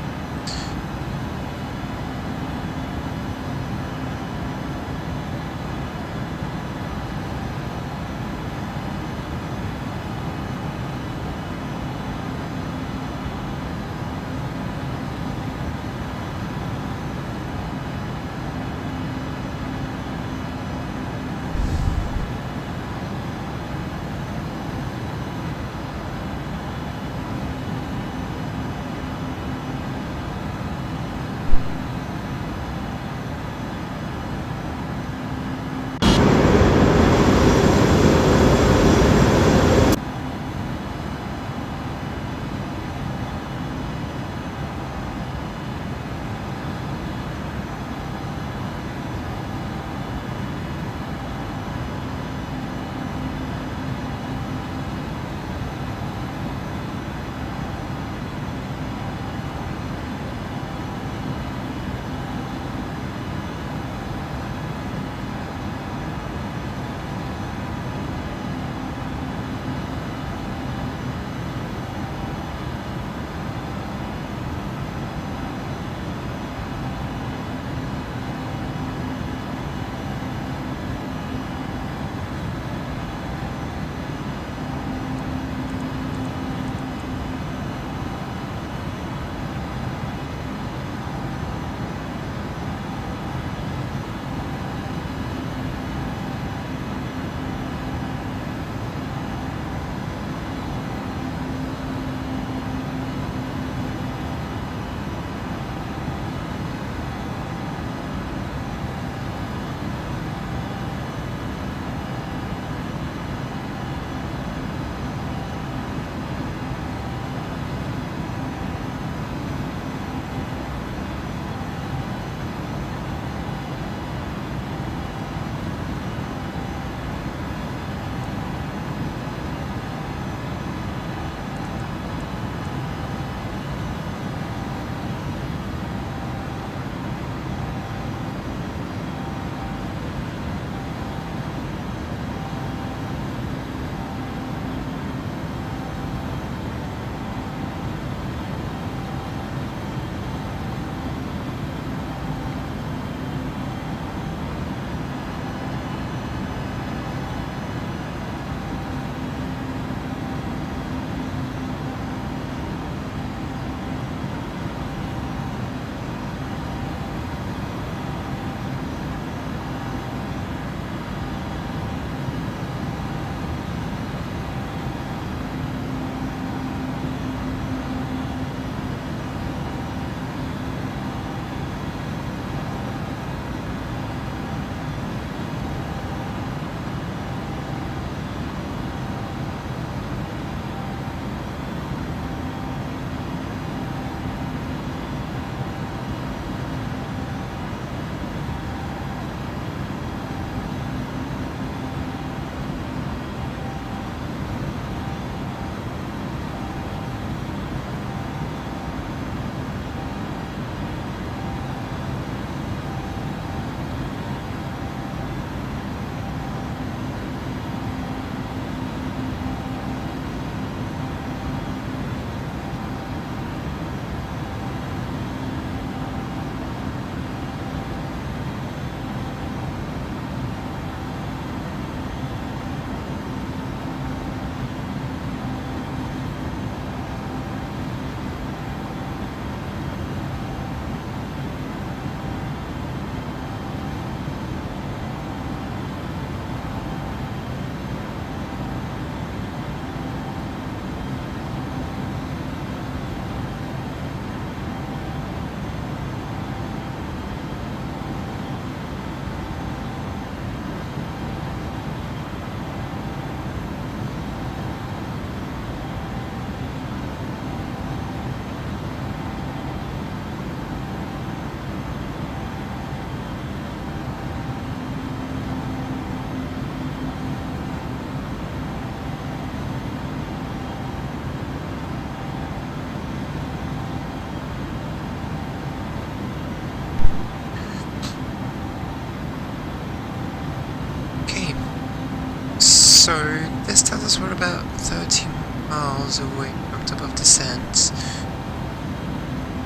This tells us we're about 30 miles away from top of descent.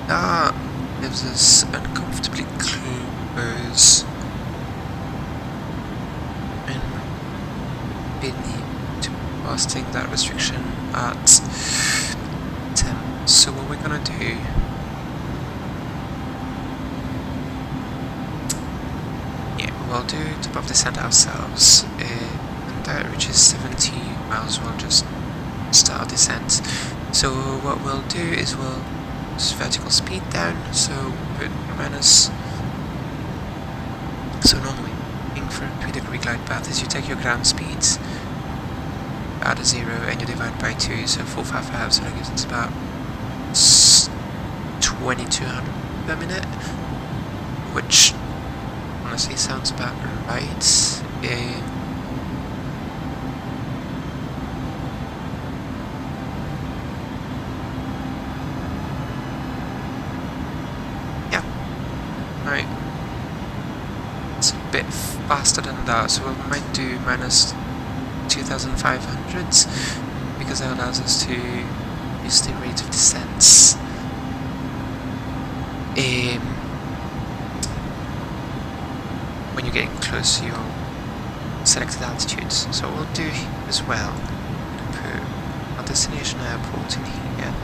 That leaves us uncomfortably close. And we need to busting that restriction at 10. So what we're gonna do, we'll do top of descent ourselves, and that reaches 70 miles, we'll just start descent. So what we'll do is we'll just vertical speed down, so put minus, so normally aiming for a 3-degree glide path is you take your ground speeds, add a 0 and you divide by 2, so 455, so that gives us about 2200 per minute, which honestly sounds about right. Yeah, right. It's a bit faster than that, so we might do minus 2500 because that allows us to use the rate of descent. When you're getting close to your selected altitudes. So what we'll do as well, put our destination airport in here.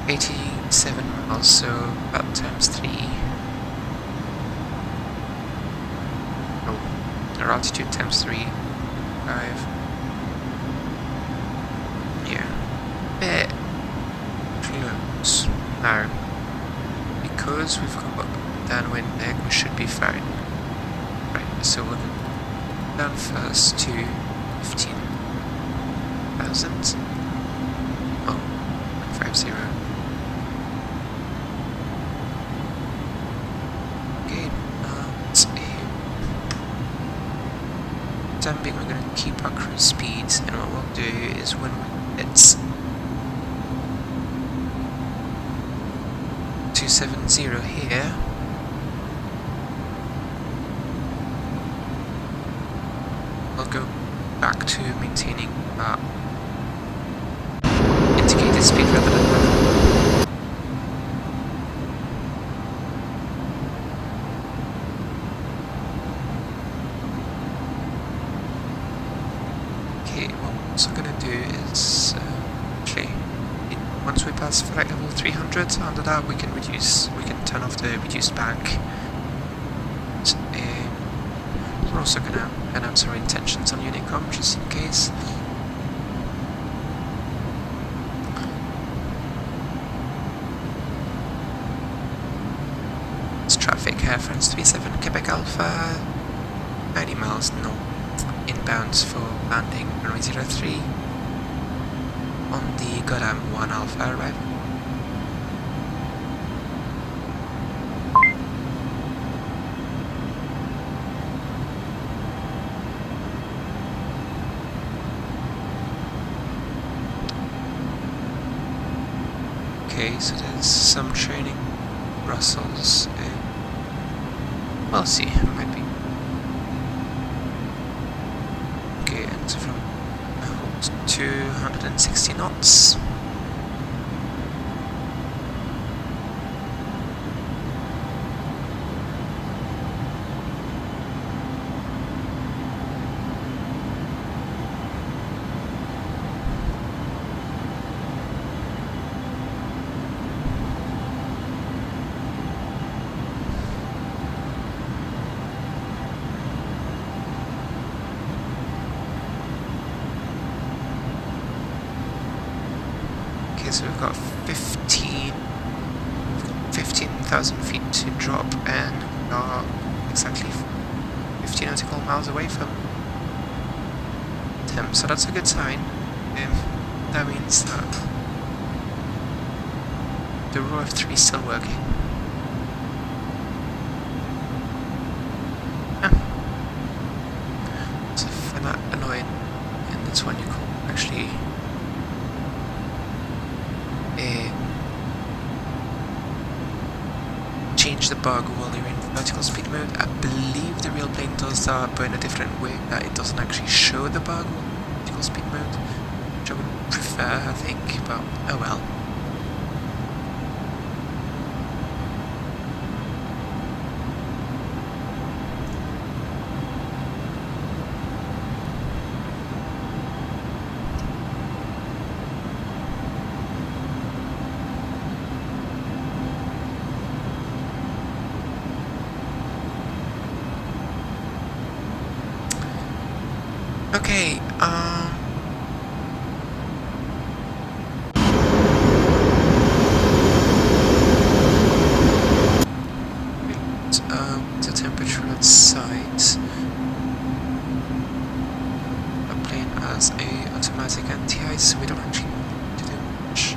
87 miles, so about times 3. Oh, our altitude times 3. 5. Yeah. Bit close. Now, because we've got downwind leg, we should be fine. Right, so we'll go down first to 15,000. Oh, 150. Okay, time being, we're going to keep our cruise speeds, and what we'll do is when it's 270 here, we'll go back to maintaining indicated speed rather than that. Okay, what we're also going to do is once we pass flight level 300, under that we can turn off the reduced bank. We're also going to announce our intentions on Unicom, just in case. It's traffic, Air France 37, Quebec Alpha, 90 miles north, inbound for landing, runway 03. On the Godam 1 Alpha arrival. Okay, so there's some training Brussels. We'll see, it might be. Okay, and so from 260 knots. So we've got 15,000 feet to drop, and we are exactly 50 nautical miles away from Thames, so that's a good sign. That means that the rule of 3 is still working. So if I'm not annoying, and that's when you can actually change the bug while you're in vertical speed mode. I believe the real plane does that, but in a different way, that it doesn't actually show the bug vertical speed mode, which I would prefer, I think, but oh well. Okay, the temperature at site. The plane has a automatic anti-ice, so we don't actually need to do much.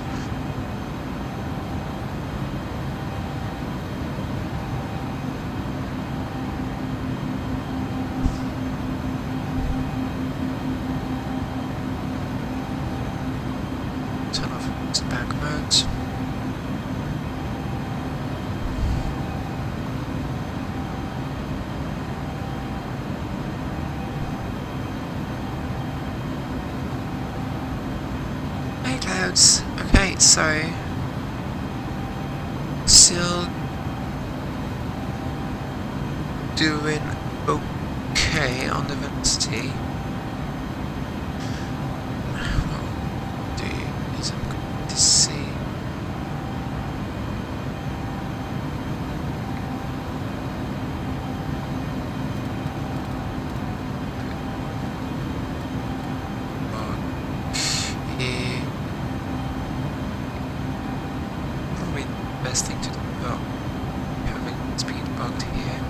Turn off the back mode. Hey clouds. Okay, so still doing okay on the velocity. To see. Probably the best thing to do about having speed bugged here.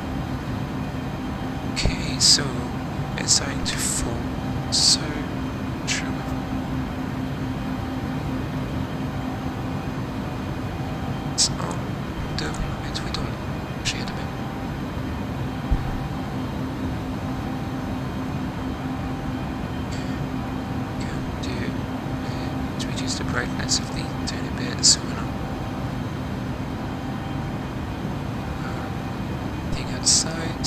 Okay, so it's starting to fall. So true. We don't share the map. Can do to reduce the brightness of the tiny bit so we're not thing outside.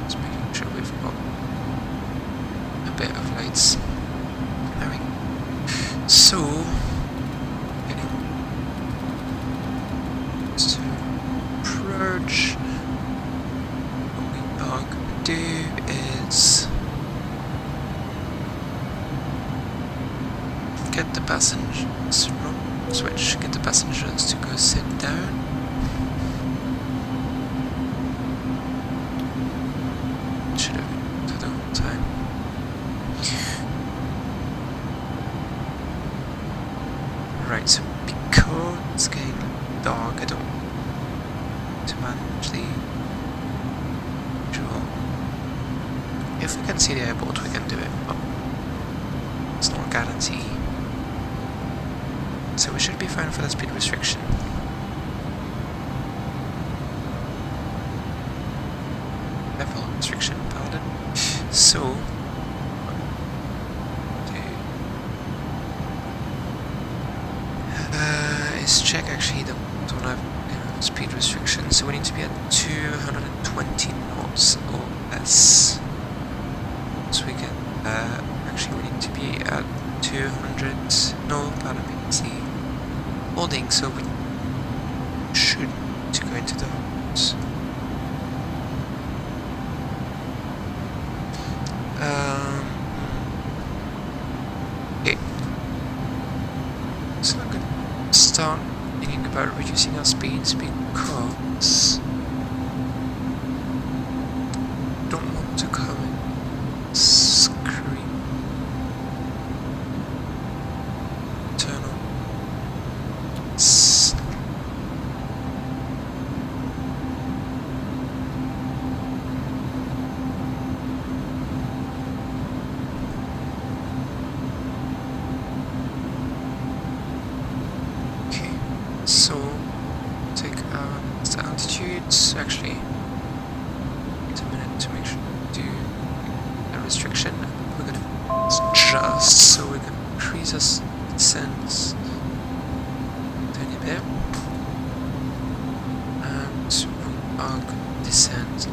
Just making sure we've got a bit of lights. So, getting to approach, what we are going to do is get the passengers, get the passengers to go sit down. Should have been to the whole time. Right, so because it's getting dark, I don't want to manage the visual. If we can see the airport, we can do it, but it's not a guarantee. So we should be fine for the speed restriction. Level restriction, pardon. So is check actually the don't have speed restriction, so we need to be at 220 knots or less. So we can actually we need to be at 200. No, pardon me. It's the holding, so we should to go into the holes. Okay. So I'm gonna start thinking about reducing our speeds because I don't want to come and scream. Turn on. So, take our altitudes. Actually, it's a minute to make sure to do a restriction. We're gonna adjust so we can increase our descends tiny bit, and we are going to descend to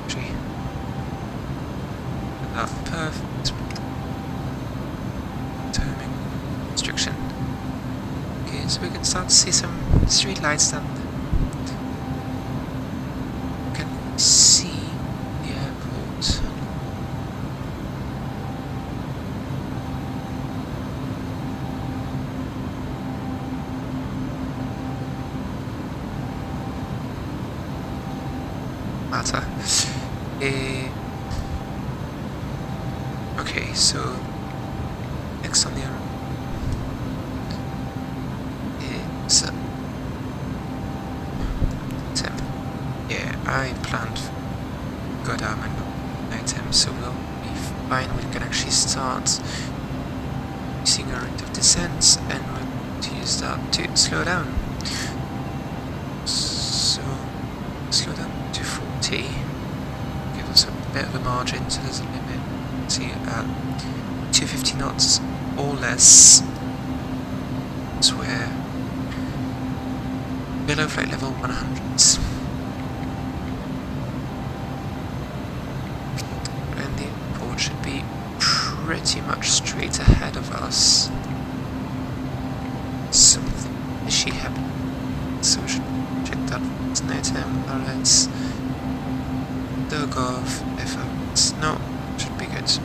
3. That perfect timing restriction. Okay, so we can start to see some street lights then. We can see the airport. Matter. Okay, so next on the is Tim. Yeah, I planned go down and night Tim, so we'll be fine. We can actually start using our rate of descent, and we're going to use that to slow down. So slow down to 40. Give us a bit of a margin, so there's a limit. See, 250 knots or less. So we're below flight level 100. And the airport should be pretty much straight ahead of us. Something fishy happened, so we should check that tonight. LFRS, Dogov, FRS. No, should be good.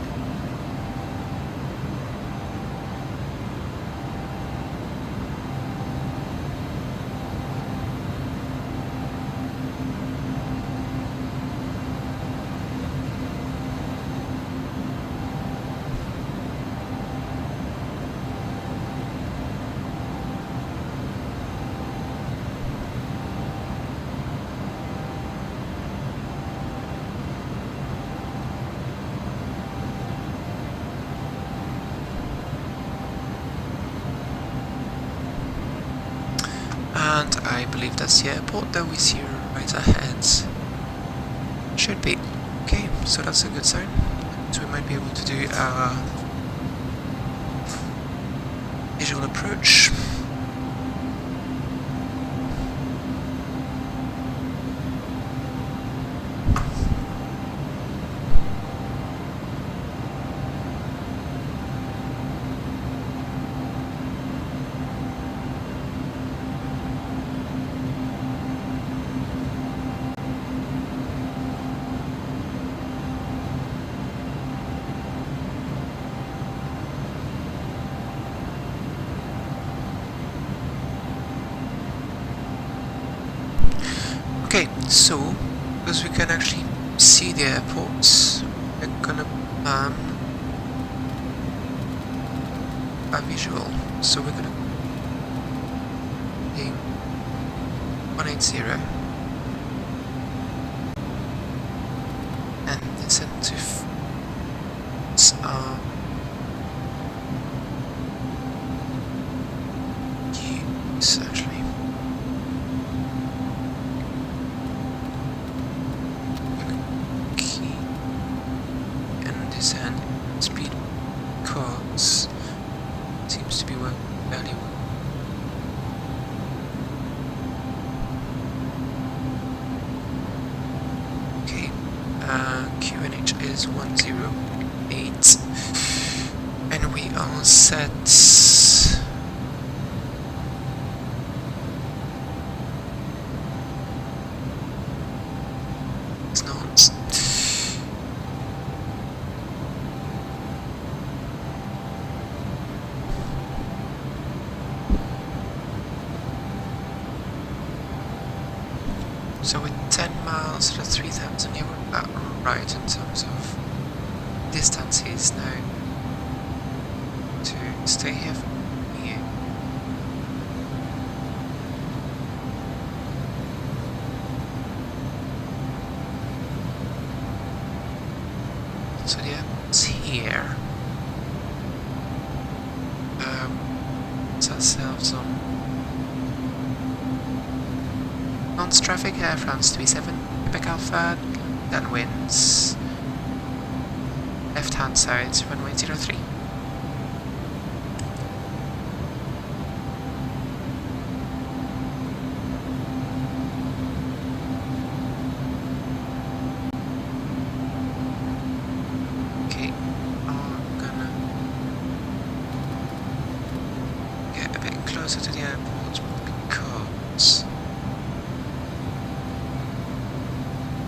And I believe that's the airport that we see right ahead. Should be. Okay, so that's a good sign. So we might be able to do our visual approach. Okay, so because we can actually see the airports, we're gonna plan a visual. So we're gonna be 180 and descend to use actually. And speed cars seems to be working fairly well. Okay, QNH is 108 and we are set. It's not. So with 10 miles to 3,000, you were about right in terms of distances now to stay here from here. So the airport's here. It's ourselves on Nantes traffic, Air France 37, Quebec Alpha, that wins left hand side, runway 03. Okay, I'm gonna get a bit closer to the airport because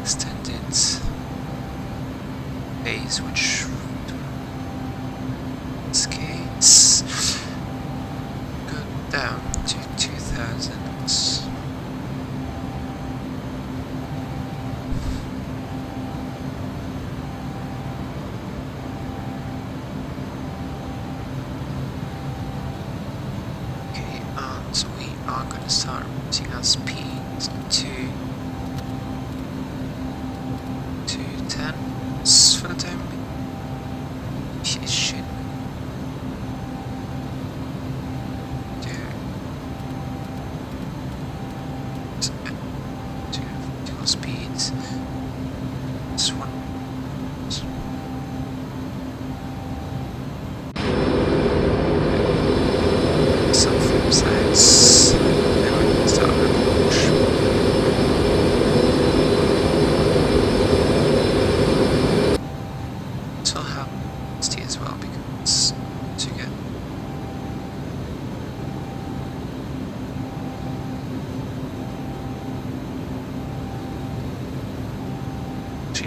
extended base, which in this case go down to 2000. Okay, and we are going to start reducing our speed to 210 for the time being. It should do speeds. This one. Some flip sides. Then we can start our push. This will have stay as well because to get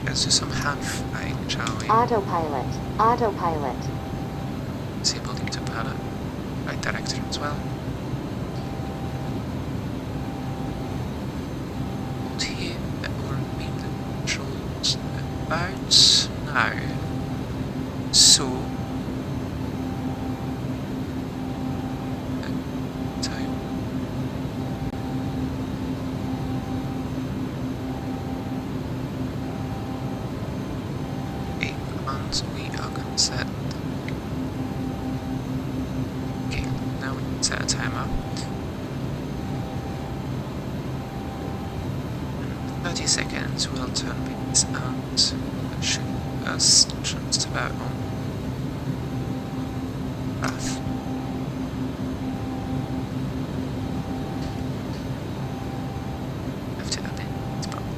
let's do some hand flying, shall we? Autopilot. Autopilot. Disable into pilot. Right director as well. Hold here, that will remain the controls about now. So time. Okay, and we are gonna set. Okay, now we can set a timer. 30 seconds, we'll turn these out. That should us just about on path. Left it a bit, it's probably.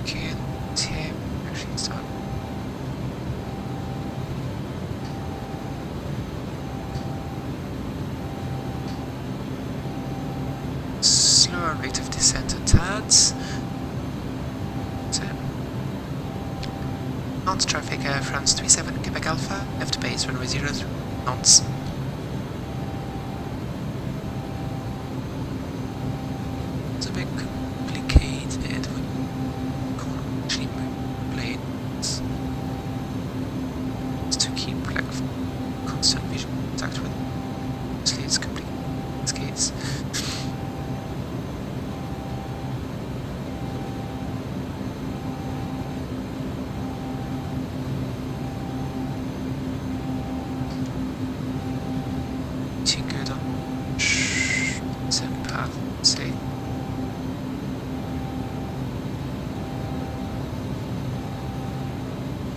Okay, here actually start. Slower rate of descent at TADS. Nantes traffic, Air France 37 Quebec Alpha, left base runway 03, Nantes. It's a bit complicated when you can't actually move planes. It's to keep like constant visual contact with. Obviously, it's complicated in this case. Too good on same path, say.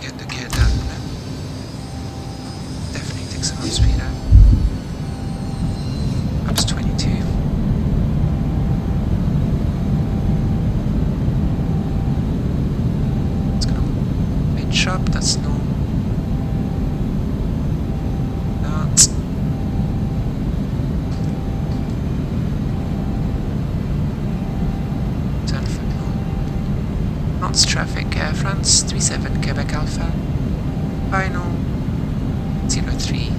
Get the gear down now. Definitely take some speed out. Perhaps 22. It's gonna pitch up, that's no. That's turn for no. Nantes traffic, Air France 37 Quebec Alpha. Final 03.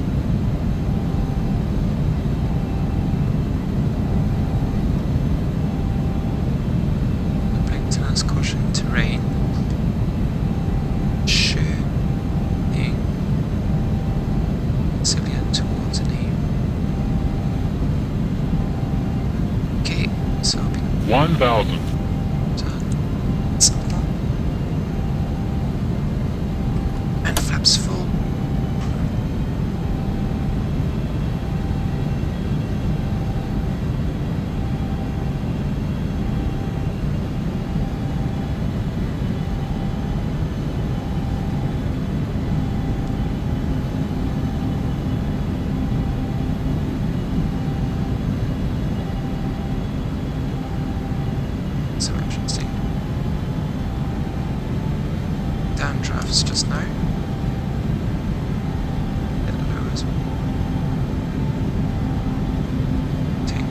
Maintenance caution terrain. Shooting civilian towards an aim. Okay, so 1,000. and flaps full. surface just now. Bit low as well. Okay.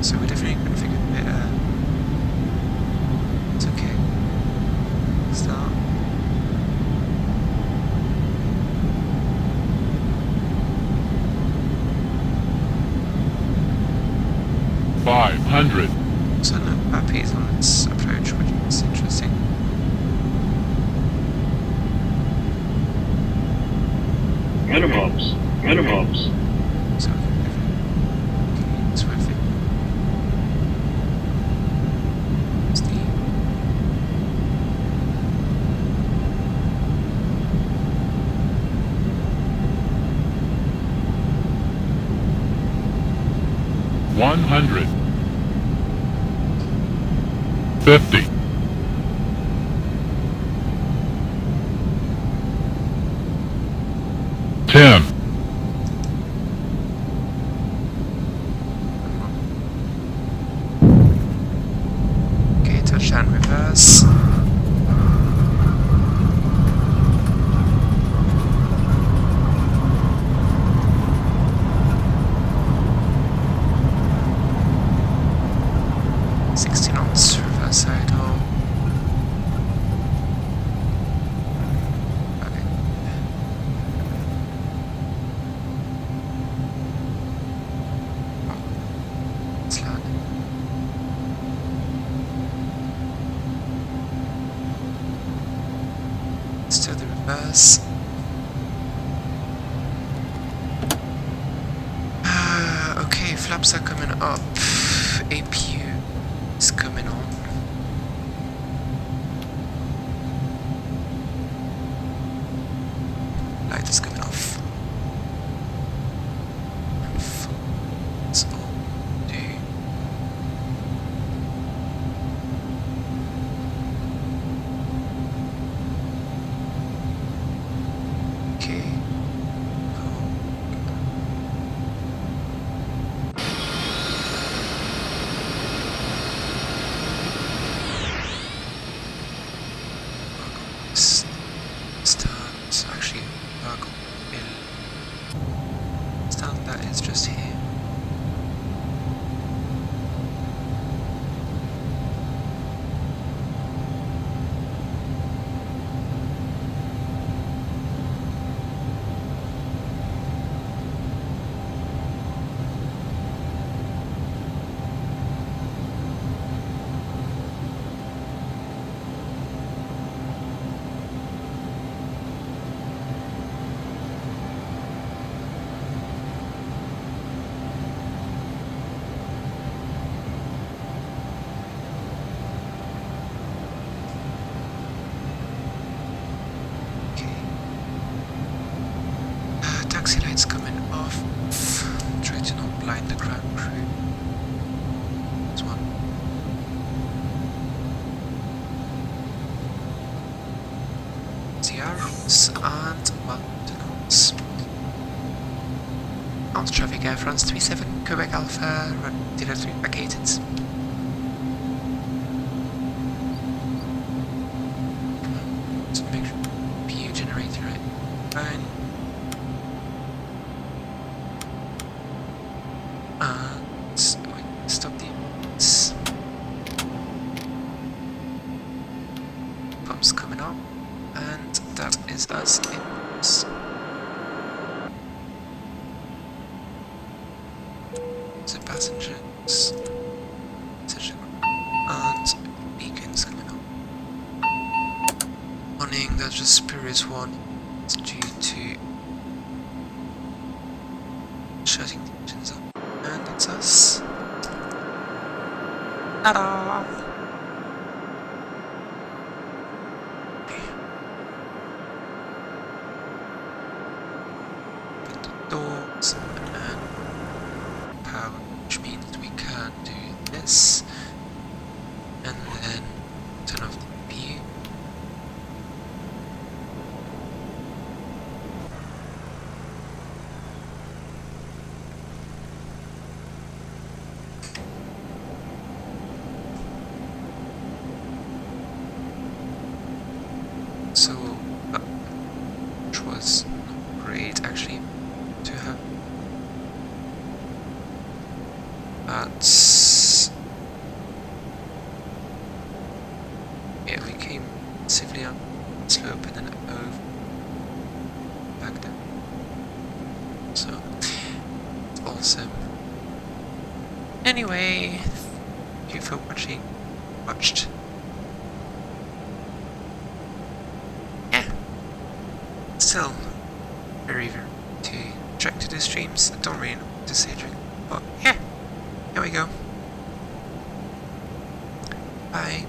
So we're definitely configured a bit. It's okay. Start. So no APIs on its approach, which is interesting. Minimums. So okay, it's worth it. It's the 100. 50. 10. okay, touchdown reverse. Reverse idle. Okay. Oh. It's landing. Still the reverse. Okay, flaps are coming up. APU is coming on. Light is coming off. And it's all do. Okay. Cool. Stand, actually, cargo stand that is just here. Taxi lights coming off. Try to not blind the ground crew. There's one. The arrows and buttons. Out traffic Air France 37, Quebec Alpha, run 03 vacated. So make sure PU generator right. Fine. Stop the pumps coming up, and that is us in. So passengers, and beacons coming up. Warning, that's just Spurious one. It's due to shutting the engines up. And it's us. Ta-da! Open the doors and power, which means we can do this. And then turn off the PU. was not great actually to have. But yeah, we came massively up slope and then over back down. So it's awesome. Anyway, thank you for watched. Yeah. Still very to check to the streams. I don't really know what to say, but yeah, here we go. Bye.